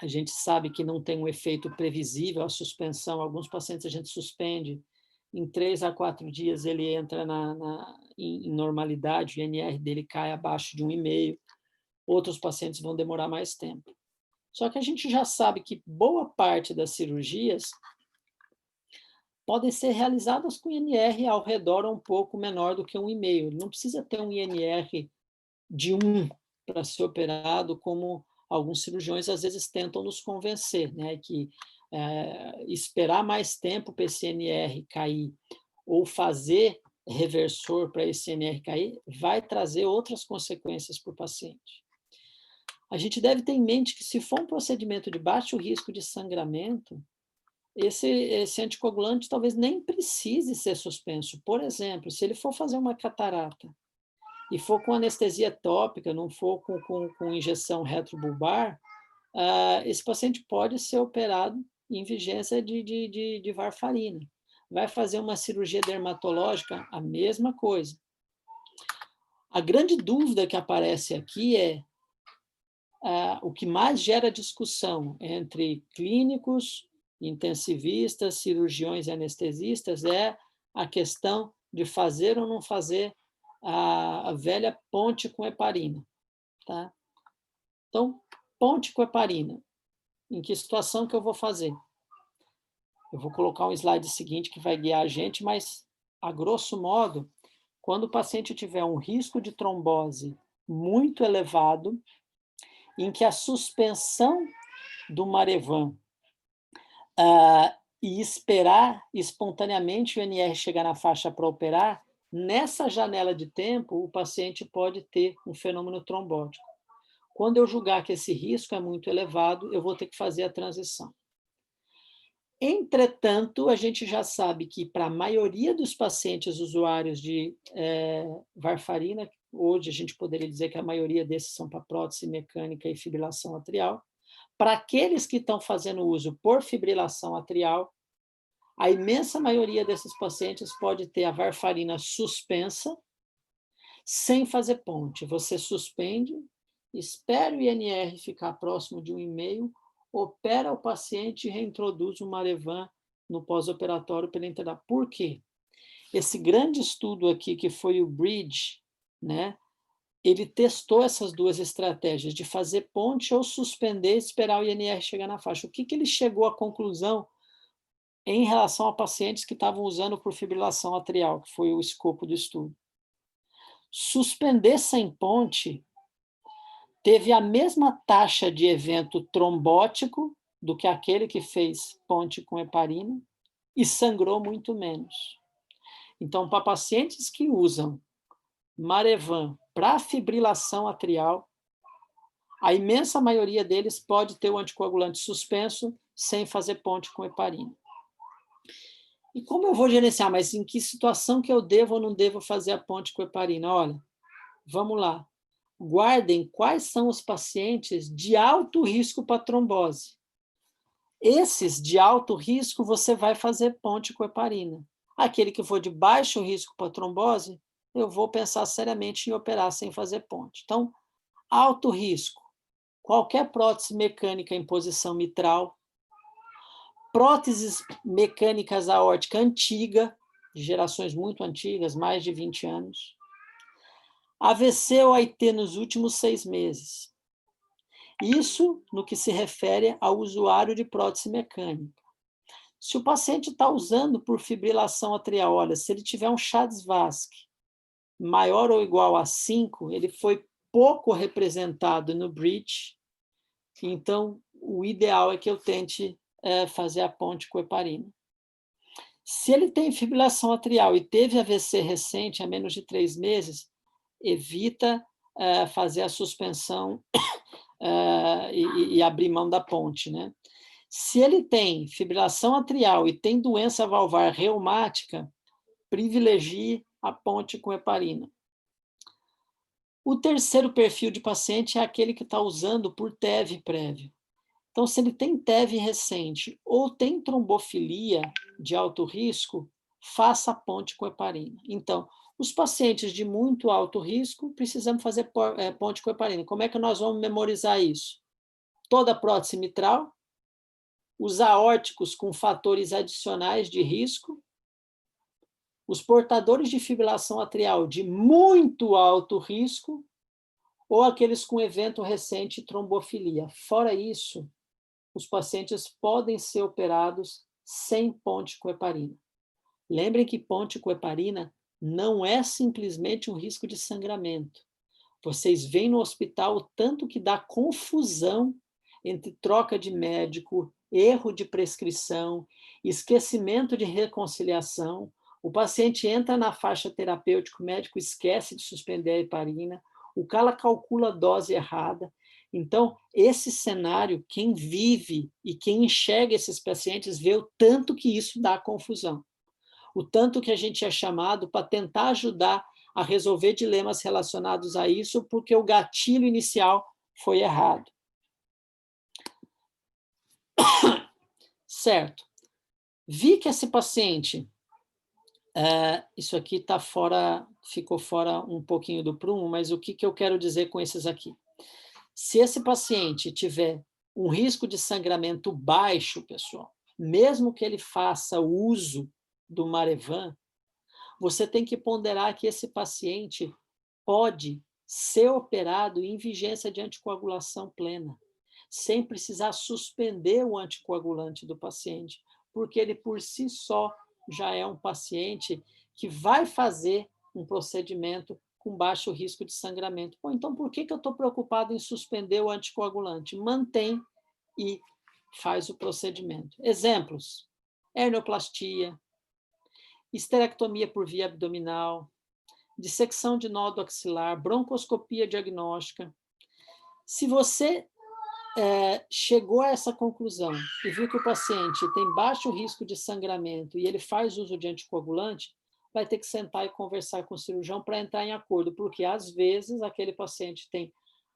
a gente sabe que não tem um efeito previsível, a suspensão, alguns pacientes a gente suspende, em 3 a 4 dias ele entra em normalidade, o INR dele cai abaixo de 1,5, outros pacientes vão demorar mais tempo. Só que a gente já sabe que boa parte das cirurgias podem ser realizadas com INR ao redor um pouco menor do que 1,5. Não precisa ter um INR de 1 para ser operado, como alguns cirurgiões às vezes tentam nos convencer, né, que esperar mais tempo para esse INR cair ou fazer reversor para esse INR cair vai trazer outras consequências para o paciente. A gente deve ter em mente que, se for um procedimento de baixo risco de sangramento, esse anticoagulante talvez nem precise ser suspenso. Por exemplo, se ele for fazer uma catarata e for com anestesia tópica, não for com injeção retrobulbar, esse paciente pode ser operado em vigência de varfarina. Vai fazer uma cirurgia dermatológica, a mesma coisa. A grande dúvida que aparece aqui é o que mais gera discussão entre clínicos, intensivistas, cirurgiões e anestesistas é a questão de fazer ou não fazer a velha ponte com heparina. Tá? Então, ponte com heparina. Em que situação que eu vou fazer? Eu vou colocar um slide seguinte que vai guiar a gente, mas, a grosso modo, quando o paciente tiver um risco de trombose muito elevado, em que a suspensão do Marevan e esperar espontaneamente o INR chegar na faixa para operar, nessa janela de tempo, o paciente pode ter um fenômeno trombótico. Quando eu julgar que esse risco é muito elevado, eu vou ter que fazer a transição. Entretanto, a gente já sabe que, para a maioria dos pacientes usuários de varfarina, hoje a gente poderia dizer que a maioria desses são para prótese mecânica e fibrilação atrial. Para aqueles que estão fazendo uso por fibrilação atrial, a imensa maioria desses pacientes pode ter a varfarina suspensa, sem fazer ponte. Você suspende, espera o INR ficar próximo de 1,5, opera o paciente e reintroduz o Marevan no pós-operatório para ele entrar. Por quê? Esse grande estudo aqui, que foi o BRIDGE, né, ele testou essas duas estratégias, de fazer ponte ou suspender e esperar o INR chegar na faixa. O que ele chegou à conclusão em relação a pacientes que estavam usando por fibrilação atrial, que foi o escopo do estudo? Suspender sem ponte teve a mesma taxa de evento trombótico do que aquele que fez ponte com heparina e sangrou muito menos. Então, para pacientes que usam Marevan para fibrilação atrial, a imensa maioria deles pode ter o anticoagulante suspenso sem fazer ponte com heparina. E como eu vou gerenciar? Mas em que situação que eu devo ou não devo fazer a ponte com heparina? Olha, vamos lá. Guardem quais são os pacientes de alto risco para trombose. Esses de alto risco, você vai fazer ponte com heparina. Aquele que for de baixo risco para trombose, eu vou pensar seriamente em operar sem fazer ponte. Então, alto risco, qualquer prótese mecânica em posição mitral, próteses mecânicas aórtica antiga, de gerações muito antigas, mais de 20 anos, AVC ou AIT nos últimos 6 meses. Isso no que se refere ao usuário de prótese mecânica. Se o paciente está usando por fibrilação atrial, olha, se ele tiver um CHA-2-VASc maior ou igual a 5, ele foi pouco representado no BRIDGE, então o ideal é que eu tente fazer a ponte com heparina. Se ele tem fibrilação atrial e teve AVC recente, há menos de 3 meses, evita fazer a suspensão e abrir mão da ponte, né? Se ele tem fibrilação atrial e tem doença valvar reumática, privilegie a ponte com heparina. O terceiro perfil de paciente é aquele que está usando por TEV prévio. Então, se ele tem TEV recente ou tem trombofilia de alto risco, faça a ponte com heparina. Então, os pacientes de muito alto risco, precisamos fazer ponte com heparina. Como é que nós vamos memorizar isso? Toda prótese mitral, os aórticos com fatores adicionais de risco, os portadores de fibrilação atrial de muito alto risco ou aqueles com evento recente de trombofilia. Fora isso, os pacientes podem ser operados sem ponte com heparina. Lembrem que ponte com heparina não é simplesmente um risco de sangramento. Vocês veem no hospital o tanto que dá confusão entre troca de médico, erro de prescrição, esquecimento de reconciliação. O paciente entra na faixa terapêutica, o médico esquece de suspender a heparina, o cara calcula a dose errada. Então, esse cenário, quem vive e quem enxerga esses pacientes vê o tanto que isso dá confusão. O tanto que a gente é chamado para tentar ajudar a resolver dilemas relacionados a isso, porque o gatilho inicial foi errado. Certo. Vi que esse paciente, isso aqui tá fora, ficou fora um pouquinho do prumo, mas o que eu quero dizer com esses aqui? Se esse paciente tiver um risco de sangramento baixo, pessoal, mesmo que ele faça uso do Marevan, você tem que ponderar que esse paciente pode ser operado em vigência de anticoagulação plena, sem precisar suspender o anticoagulante do paciente, porque ele por si só já é um paciente que vai fazer um procedimento com baixo risco de sangramento. Bom, então por que eu estou preocupado em suspender o anticoagulante? Mantém e faz o procedimento. Exemplos: hernioplastia, esterectomia por via abdominal, dissecção de nódo axilar, broncoscopia diagnóstica. Se você chegou a essa conclusão e viu que o paciente tem baixo risco de sangramento e ele faz uso de anticoagulante, vai ter que sentar e conversar com o cirurgião para entrar em acordo, porque às vezes aquele paciente tem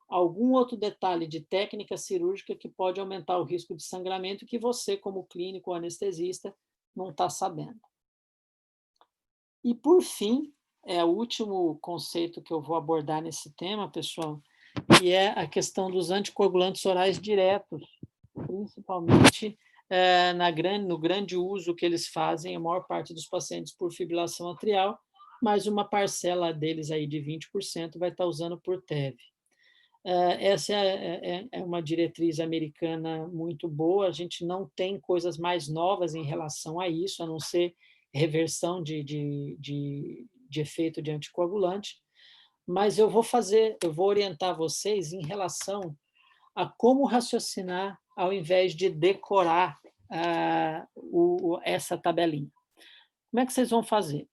algum outro detalhe de técnica cirúrgica que pode aumentar o risco de sangramento que você, como clínico ou anestesista, não está sabendo. E, por fim, é o último conceito que eu vou abordar nesse tema, pessoal, que é a questão dos anticoagulantes orais diretos, principalmente no grande uso que eles fazem, a maior parte dos pacientes por fibrilação atrial, mas uma parcela deles aí de 20% vai estar usando por TEV. Essa é uma diretriz americana muito boa, a gente não tem coisas mais novas em relação a isso, a não ser reversão de efeito de anticoagulante, mas eu vou orientar vocês em relação a como raciocinar ao invés de decorar essa tabelinha. Como é que vocês vão fazer?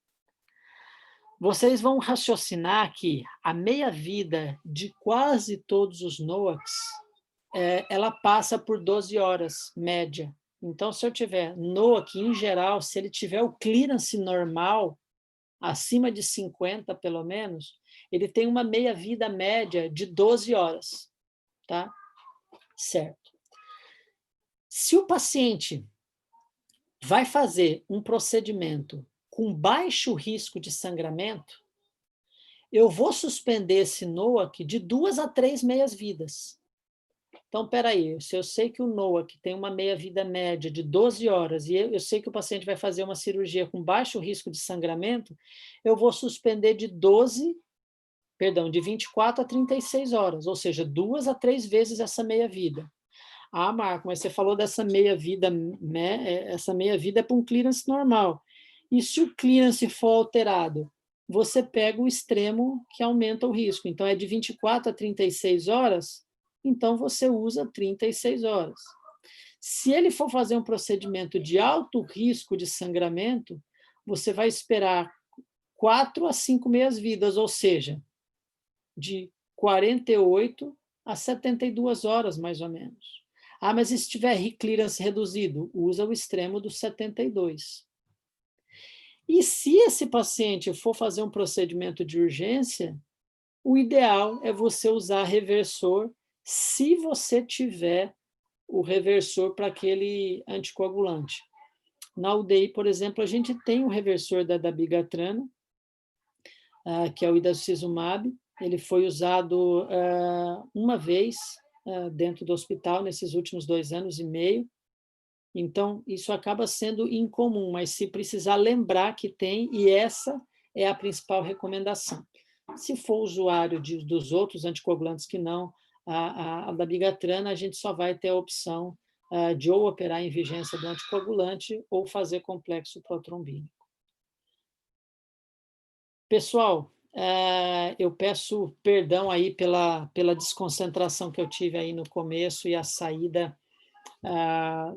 Vocês vão raciocinar que a meia-vida de quase todos os NOACs, ela passa por 12 horas, média. Então, se eu tiver NOAC, em geral, se ele tiver o clearance normal, acima de 50 pelo menos, ele tem uma meia-vida média de 12 horas. Tá? Certo. Se o paciente vai fazer um procedimento com baixo risco de sangramento, eu vou suspender esse NOAC de 2 a 3 meias-vidas. Então, espera aí, se eu sei que o NOAC tem uma meia-vida média de 12 horas e eu sei que o paciente vai fazer uma cirurgia com baixo risco de sangramento, eu vou suspender de 24 a 36 horas, ou seja, 2 a 3 vezes essa meia-vida. Ah, Marco, mas você falou dessa meia-vida, né? Essa meia-vida é para um clearance normal. E se o clearance for alterado? Você pega o extremo que aumenta o risco. Então, é de 24 a 36 horas, então você usa 36 horas. Se ele for fazer um procedimento de alto risco de sangramento, você vai esperar 4 a 5 meias-vidas, ou seja, de 48 a 72 horas, mais ou menos. Ah, mas e se tiver clearance reduzido? Usa o extremo dos 72. E se esse paciente for fazer um procedimento de urgência, o ideal é você usar reversor, se você tiver o reversor para aquele anticoagulante. Na UDI, por exemplo, a gente tem um reversor da dabigatrana, que é o idacizumab. Ele foi usado uma vez dentro do hospital nesses últimos 2 anos e meio. Então, isso acaba sendo incomum, mas se precisar lembrar que tem, e essa é a principal recomendação. Se for usuário dos outros anticoagulantes que não, a dabigatrana, a gente só vai ter a opção de ou operar em vigência do anticoagulante ou fazer complexo protrombínico. Pessoal, eu peço perdão aí pela desconcentração que eu tive aí no começo e a saída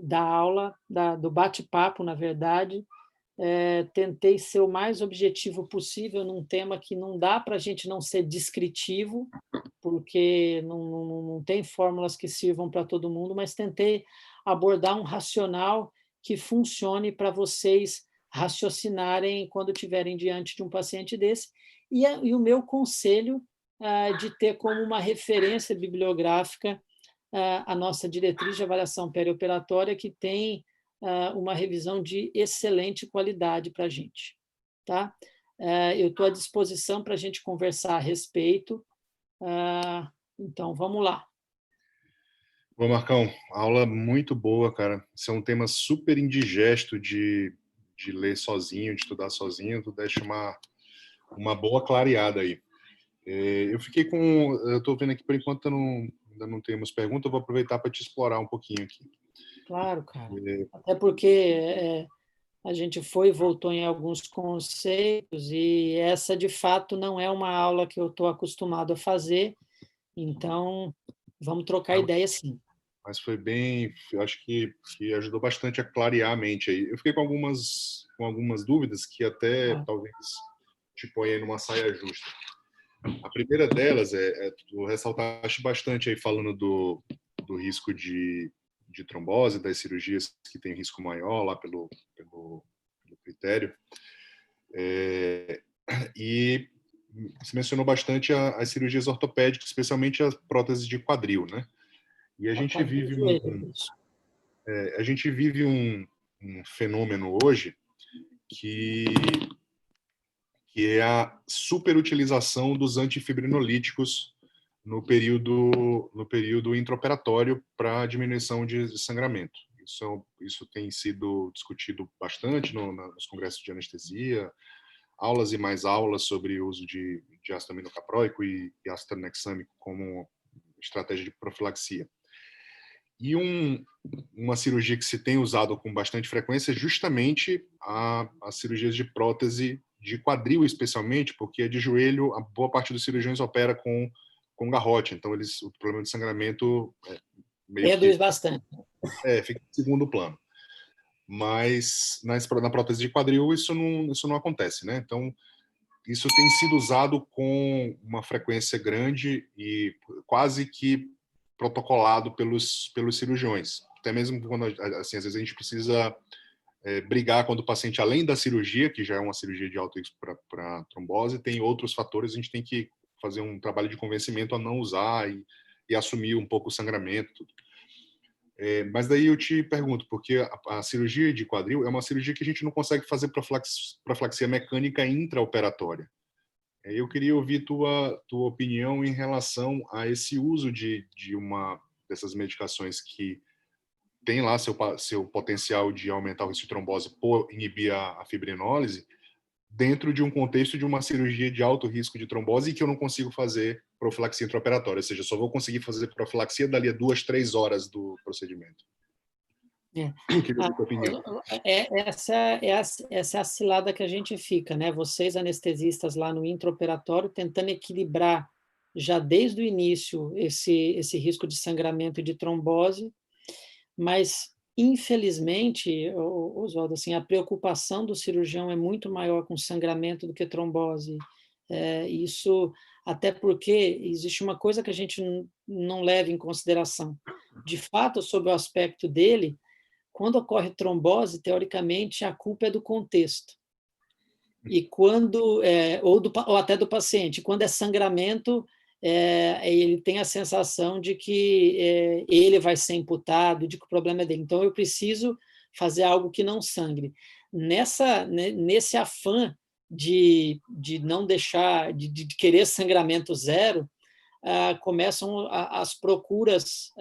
da aula, do bate-papo, na verdade. Tentei ser o mais objetivo possível num tema que não dá para a gente não ser descritivo, porque não tem fórmulas que sirvam para todo mundo, mas tentei abordar um racional que funcione para vocês raciocinarem quando estiverem diante de um paciente desse. E o meu conselho de ter como uma referência bibliográfica a nossa diretriz de avaliação perioperatória, que tem uma revisão de excelente qualidade para a gente. Tá? Eu estou à disposição para a gente conversar a respeito. Então, vamos lá. Bom, Marcão, aula muito boa, cara. Isso é um tema super indigesto de ler sozinho, de estudar sozinho. Tu deixa uma boa clareada aí. Eu fiquei com... Eu estou vendo aqui, por enquanto, ainda não temos pergunta, eu vou aproveitar para te explorar um pouquinho aqui. Claro, cara. Até porque a gente foi e voltou em alguns conceitos e essa, de fato, não é uma aula que eu estou acostumado a fazer, então vamos trocar ideia, sim. Mas foi bem... Eu acho que ajudou bastante a clarear a mente aí. Eu fiquei com algumas dúvidas que até talvez te ponha numa saia justa. A primeira delas tu ressaltaste bastante aí falando do risco de trombose, das cirurgias que tem risco maior lá pelo critério. E você mencionou bastante as cirurgias ortopédicas, especialmente as próteses de quadril, né? E a gente vive um fenômeno hoje que é a superutilização dos antifibrinolíticos no período intraoperatório para diminuição de sangramento. Isso tem sido discutido bastante nos congressos de anestesia, aulas e mais aulas sobre o uso de ácido aminocapróico e ácido tranexâmico como estratégia de profilaxia. E uma cirurgia que se tem usado com bastante frequência é justamente as cirurgias de prótese de quadril, especialmente, porque a de joelho, a boa parte dos cirurgiões opera com garrote, então o problema de sangramento reduz bastante. Fica em segundo plano. Mas na prótese de quadril isso não acontece, né? Então, isso tem sido usado com uma frequência grande e quase que protocolado pelos cirurgiões. Até mesmo quando, assim, às vezes a gente precisa brigar quando o paciente, além da cirurgia, que já é uma cirurgia de alto risco para trombose, tem outros fatores, a gente tem que fazer um trabalho de convencimento a não usar e assumir um pouco o sangramento. Tudo. Mas daí eu te pergunto, porque a cirurgia de quadril é uma cirurgia que a gente não consegue fazer profilaxia mecânica intraoperatória. Eu queria ouvir tua opinião em relação a esse uso de uma dessas medicações que tem lá seu potencial de aumentar o risco de trombose por inibir a fibrinólise, dentro de um contexto de uma cirurgia de alto risco de trombose e que eu não consigo fazer profilaxia intraoperatória, ou seja, só vou conseguir fazer profilaxia dali a 2-3 horas do procedimento. Eu queria ouvir tua opinião. Essa é a cilada que a gente fica, né? Vocês, anestesistas, lá no intraoperatório, tentando equilibrar já desde o início esse risco de sangramento e de trombose, mas, infelizmente, Oswaldo, assim, a preocupação do cirurgião é muito maior com sangramento do que trombose. Isso até porque existe uma coisa que a gente não leva em consideração. De fato, sob o aspecto dele, quando ocorre trombose, teoricamente, a culpa é do contexto. E quando, ou até do paciente, quando é sangramento, ele tem a sensação de que ele vai ser imputado, de que o problema é dele. Então, eu preciso fazer algo que não sangre. Nesse afã de não deixar, de querer sangramento zero, começam as procuras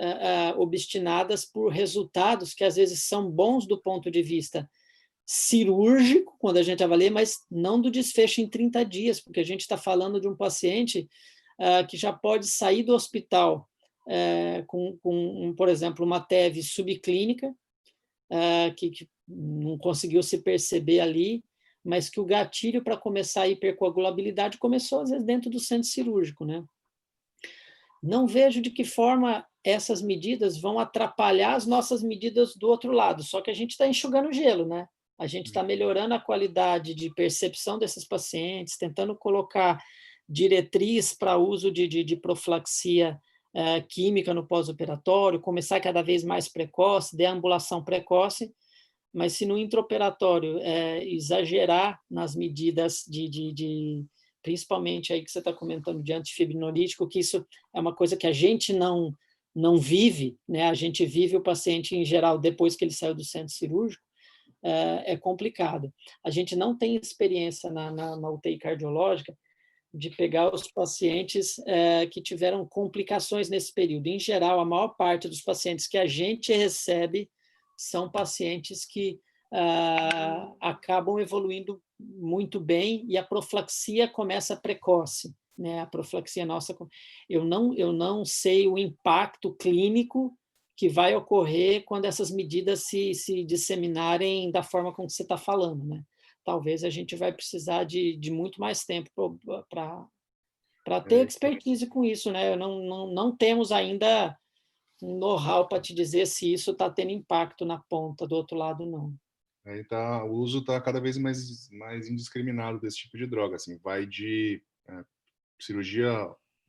obstinadas por resultados que às vezes são bons do ponto de vista cirúrgico, quando a gente avalia, mas não do desfecho em 30 dias, porque a gente está falando de um paciente que já pode sair do hospital por exemplo, uma TEV subclínica, que não conseguiu se perceber ali, mas que o gatilho para começar a hipercoagulabilidade começou, às vezes, dentro do centro cirúrgico, né? Não vejo de que forma essas medidas vão atrapalhar as nossas medidas do outro lado, só que a gente está enxugando gelo, né? A gente está melhorando a qualidade de percepção desses pacientes, tentando colocar diretriz para uso de profilaxia química no pós-operatório, começar cada vez mais precoce, deambulação precoce, mas se no intraoperatório exagerar nas medidas principalmente aí que você está comentando de antifibrinolítico, que isso é uma coisa que a gente não vive, né? A gente vive o paciente em geral depois que ele saiu do centro cirúrgico, é complicado. A gente não tem experiência na UTI cardiológica de pegar os pacientes que tiveram complicações nesse período. Em geral, a maior parte dos pacientes que a gente recebe são pacientes que acabam evoluindo muito bem e a profilaxia começa precoce, né? A profilaxia nossa, eu não sei o impacto clínico que vai ocorrer quando essas medidas se disseminarem da forma como você está falando, né? Talvez a gente vai precisar de muito mais tempo para ter expertise com isso, né? Não temos ainda um know-how para te dizer se isso está tendo impacto na ponta do outro lado, não. Aí o uso está cada vez mais indiscriminado desse tipo de droga. Assim, vai de cirurgia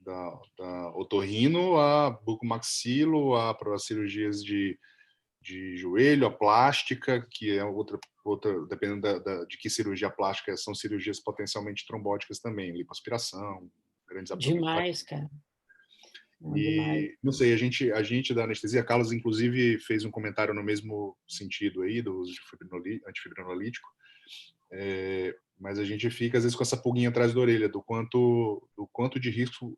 da otorrino a bucomaxilo, para cirurgias de joelho, a plástica, que é outra dependendo de que cirurgia plástica, são cirurgias potencialmente trombóticas também, lipoaspiração, grandes abdominais. Demais, cara. Demais. E, não sei, a gente da anestesia, Carlos, inclusive, fez um comentário no mesmo sentido aí, do uso de antifibrinolítico, mas a gente fica, às vezes, com essa pulguinha atrás da orelha, do quanto de risco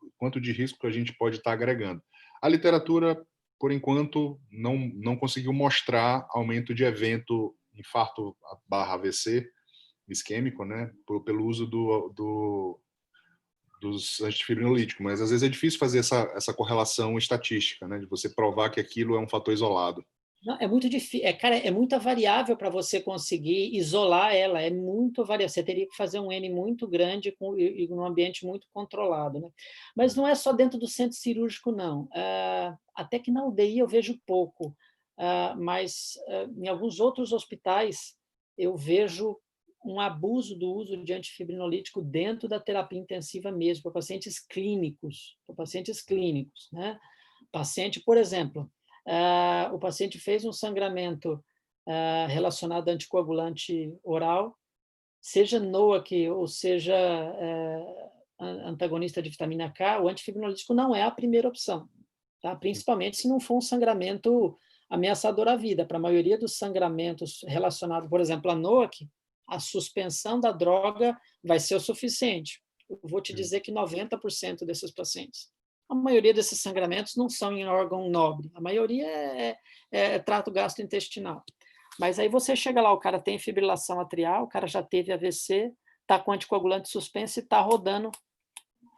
a gente pode estar agregando. A literatura, por enquanto, não conseguiu mostrar aumento de evento infarto barra AVC isquêmico, né, pelo uso dos antifibrinolíticos, mas às vezes é difícil fazer essa correlação estatística, né, de você provar que aquilo é um fator isolado. Não, é muito difícil, cara, é muita variável para você conseguir isolar ela, é muito variável. Você teria que fazer um N muito grande e num ambiente muito controlado, né? Mas não é só dentro do centro cirúrgico, não. Até que na UDI eu vejo pouco, mas em alguns outros hospitais eu vejo um abuso do uso de antifibrinolítico dentro da terapia intensiva mesmo, para pacientes clínicos, né? Paciente, por exemplo, o paciente fez um sangramento relacionado a anticoagulante oral, seja NOAC ou seja antagonista de vitamina K, o antifibrinolítico não é a primeira opção, tá? Principalmente se não for um sangramento ameaçador à vida. Para a maioria dos sangramentos relacionados, por exemplo, a NOAC, a suspensão da droga vai ser o suficiente. Eu vou te dizer que 90% desses pacientes. A maioria desses sangramentos não são em órgão nobre, a maioria é trato gastrointestinal. Mas aí você chega lá, o cara tem fibrilação atrial, o cara já teve AVC, está com anticoagulante suspenso e está rodando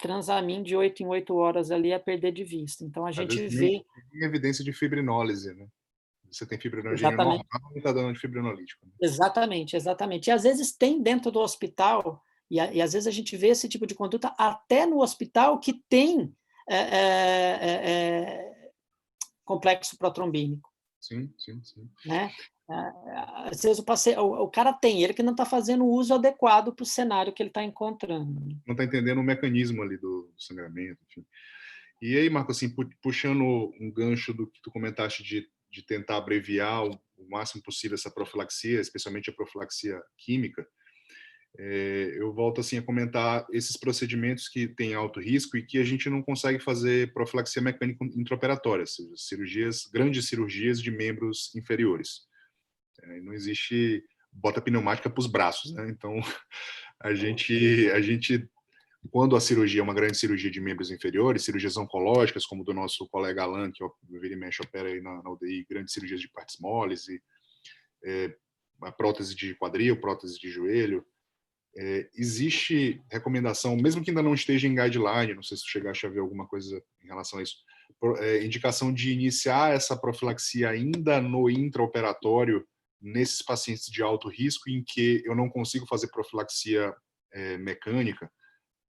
Transamin de 8 em 8 horas ali a perder de vista. Então, a gente vê... Tem evidência de fibrinólise, né? Você tem fibrinogênio Exatamente. normal e está dando antifibrinolítico. Né? Exatamente, exatamente. E às vezes tem dentro do hospital, e às vezes a gente vê esse tipo de conduta até no hospital que tem complexo protrombínico. Sim. Né? Às vezes o cara tem, ele que não está fazendo o uso adequado para o cenário que ele está encontrando. Não está entendendo o mecanismo ali do sangramento, enfim. E aí, Marco, assim, puxando um gancho do que tu comentaste de tentar abreviar o máximo possível essa profilaxia, especialmente a profilaxia química, eu volto assim a comentar esses procedimentos que têm alto risco e que a gente não consegue fazer profilaxia mecânica intraoperatória, grandes cirurgias de membros inferiores. Não existe bota pneumática para os braços, né? Então, a gente, quando a cirurgia é uma grande cirurgia de membros inferiores, cirurgias oncológicas, como do nosso colega Alan, que vira e mexe opera aí na UDI, grandes cirurgias de partes moles, e a prótese de quadril, prótese de joelho, existe recomendação, mesmo que ainda não esteja em guideline, não sei se tu chegaste a ver alguma coisa em relação a isso, indicação de iniciar essa profilaxia ainda no intraoperatório nesses pacientes de alto risco em que eu não consigo fazer profilaxia mecânica,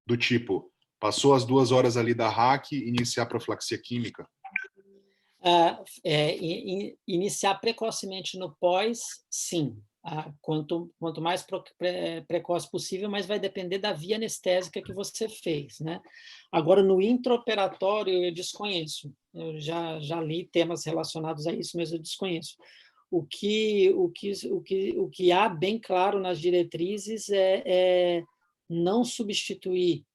do tipo, passou as 2 horas ali da RAC, iniciar profilaxia química? Iniciar precocemente no pós, sim. Quanto mais precoce possível, mas vai depender da via anestésica que você fez, né? Agora, no intraoperatório, eu desconheço. Eu já li temas relacionados a isso, mas eu desconheço. O que há bem claro nas diretrizes é não substituir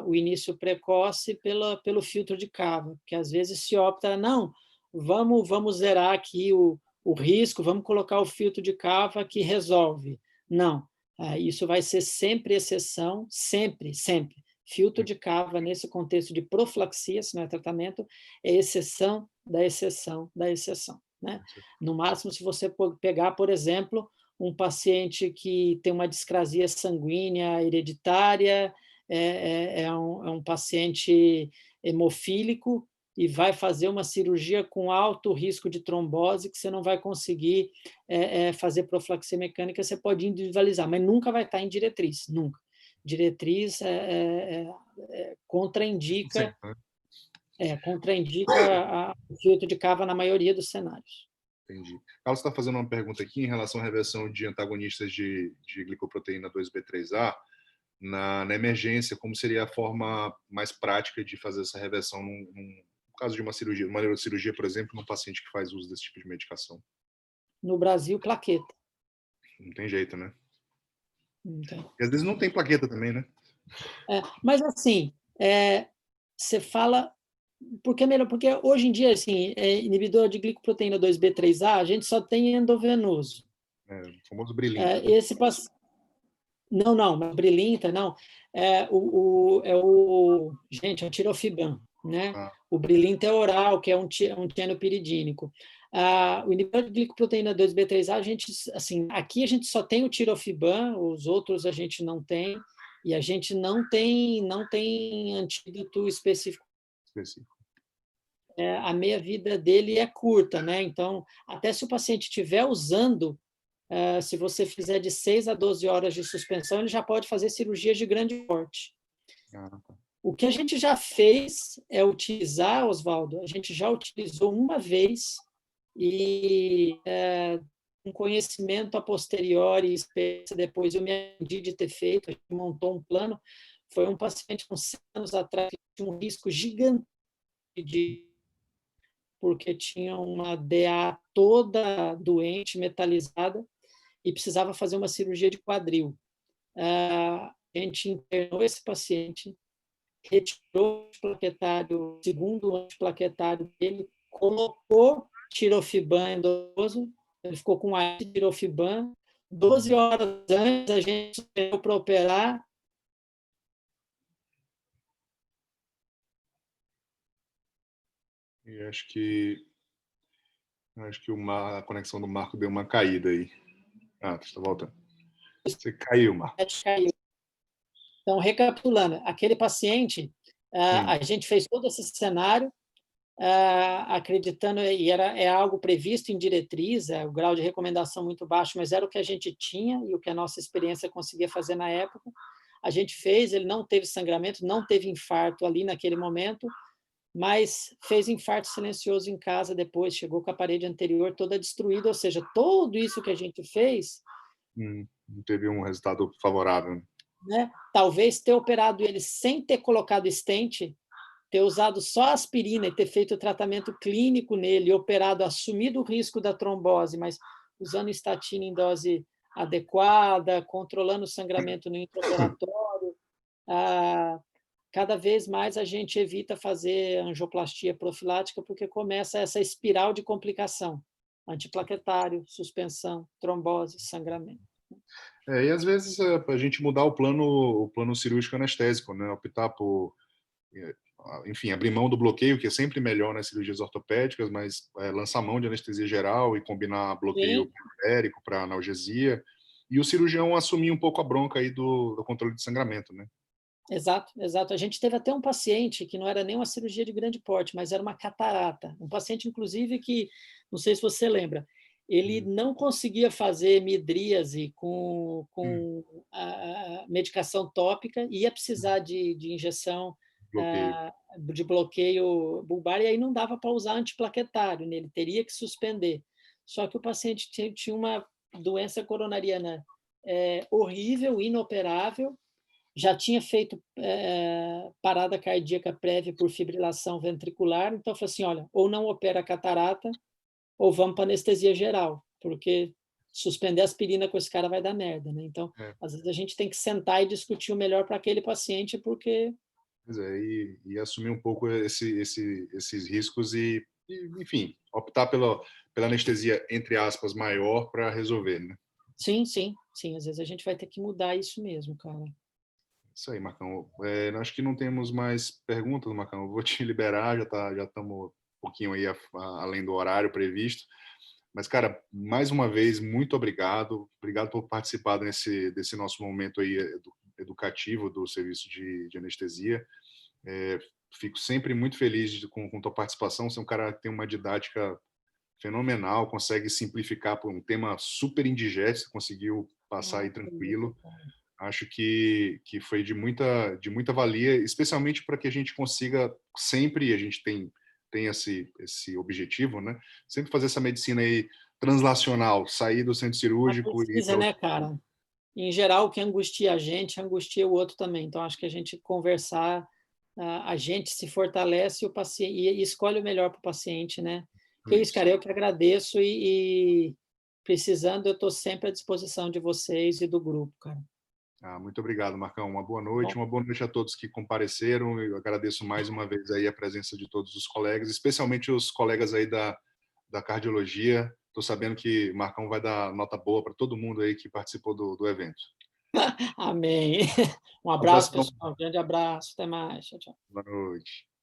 o início precoce pelo filtro de cava, que às vezes se opta, não, vamos zerar aqui o risco, vamos colocar o filtro de cava que resolve. Não, isso vai ser sempre exceção, sempre, sempre. Filtro de cava, nesse contexto de profilaxia, se não é tratamento, é exceção da exceção da exceção. Né? No máximo, se você pegar, por exemplo, um paciente que tem uma discrasia sanguínea hereditária, é um paciente hemofílico e vai fazer uma cirurgia com alto risco de trombose, que você não vai conseguir fazer profilaxia mecânica, você pode individualizar, mas nunca vai estar em diretriz, nunca. Diretriz contraindica o filtro de cava na maioria dos cenários. Entendi. Carlos está fazendo uma pergunta aqui em relação à reversão de antagonistas de glicoproteína 2B3A na emergência, como seria a forma mais prática de fazer essa reversão no caso de uma cirurgia, uma neurocirurgia, por exemplo, num paciente que faz uso desse tipo de medicação? No Brasil, plaqueta. Não tem jeito, né? Então, e às vezes não tem plaqueta também, né? Mas, assim, você fala... Porque hoje em dia, assim, inibidor de glicoproteína 2B3A, a gente só tem endovenoso. O famoso Brilinta. Não, mas Brilinta, não. Gente, é o tirofiban, né? O Brilinta é oral, que é um tienopiridínico. O inibidor de glicoproteína 2B3A, assim, aqui a gente só tem o tirofiban, os outros a gente não tem, e a gente não tem antídoto específico. A meia-vida dele é curta, né? Então, até se o paciente estiver usando, se você fizer de 6 a 12 horas de suspensão, ele já pode fazer cirurgias de grande porte. O que a gente já fez é utilizar, Oswaldo, a gente já utilizou uma vez e um conhecimento a posteriori, experiência depois, eu me arrependi de ter feito, a gente montou um plano, foi um paciente com 6 anos atrás que tinha um risco gigante porque tinha uma DA toda doente, metalizada, e precisava fazer uma cirurgia de quadril. A gente internou esse paciente, retirou o antiplaquetário, o segundo antiplaquetário dele, colocou tirofiban endovenoso, ele ficou com a tirofiban, 12 horas antes a gente esperou para operar. E acho que a conexão do Marco deu uma caída aí. Tu está voltando. Você caiu, Marco. Caiu. Então, recapitulando, aquele paciente, a gente fez todo esse cenário, acreditando, e é algo previsto em diretriz, o grau de recomendação muito baixo, mas era o que a gente tinha e o que a nossa experiência conseguia fazer na época. A gente fez, ele não teve sangramento, não teve infarto ali naquele momento, mas fez infarto silencioso em casa depois, chegou com a parede anterior toda destruída, ou seja, tudo isso que a gente fez... Não teve um resultado favorável. Né? Talvez ter operado ele sem ter colocado stent, ter usado só aspirina e ter feito o tratamento clínico nele, operado, assumido o risco da trombose, mas usando estatina em dose adequada, controlando o sangramento no intraoperatório, cada vez mais a gente evita fazer angioplastia profilática porque começa essa espiral de complicação. antiplaquetário, suspensão, trombose, sangramento. E às vezes a gente mudar o plano cirúrgico anestésico, né? Optar por, enfim, abrir mão do bloqueio, que é sempre melhor nas cirurgias ortopédicas, mas lançar mão de anestesia geral e combinar bloqueio Sim, periférico para analgesia, e o cirurgião assumir um pouco a bronca aí do controle de sangramento, né? exato, exato. A gente teve até um paciente que não era nem uma cirurgia de grande porte, mas era uma catarata. Um paciente, inclusive, que, não sei se você lembra, ele Hum, não conseguia fazer midríase hum, com a medicação tópica, ia precisar de injeção bloqueio. de bloqueio bulbar, e aí não dava para usar antiplaquetário, né? Ele teria que suspender. Só que o paciente tinha uma doença coronariana horrível, inoperável, já tinha feito parada cardíaca prévia por fibrilação ventricular, então eu falei assim, olha, ou não opera a catarata, ou vamos para anestesia geral, porque suspender aspirina com esse cara vai dar merda, né? Então, É, às vezes a gente tem que sentar e discutir o melhor para aquele paciente, porque pois é, e assumir um pouco esses riscos enfim, optar pela anestesia, entre aspas, maior para resolver, né? sim, sim, sim, às vezes a gente vai ter que mudar isso mesmo, cara. Isso aí, Marcão. Acho que não temos mais perguntas, Marcão. Eu vou te liberar, já estamos um pouquinho aí além do horário previsto. Mas, cara, mais uma vez, muito obrigado. Obrigado por participar desse nosso momento aí educativo do serviço de anestesia. É, Fico sempre muito feliz com tua participação. Você é um cara que tem uma didática fenomenal, consegue simplificar por um tema super indigesto, conseguiu passar Ah, aí que isso, tranquilo. cara. Acho que foi de muita valia, especialmente para que a gente consiga sempre, a gente tem esse objetivo, né? Sempre fazer essa medicina aí translacional, sair do centro Uma cirúrgico e ir pesquisa, para né, outro. cara? Em geral, o que angustia a gente, angustia o outro também. Então, acho que a gente conversar, a gente se fortalece o paciente e escolhe o melhor para o paciente, né? Que é isso, Isso. cara, eu que agradeço e precisando, eu estou sempre à disposição de vocês e do grupo, cara. Muito obrigado, Marcão. Tá bom? Uma boa noite a todos que compareceram. Eu agradeço mais uma vez aí a presença de todos os colegas, especialmente os colegas aí da cardiologia. Estou sabendo que Marcão vai dar nota boa para todo mundo aí que participou do evento. Amém. Um Um abraço, abração, pessoal. Um grande abraço. Até mais. Tchau, tchau. boa noite.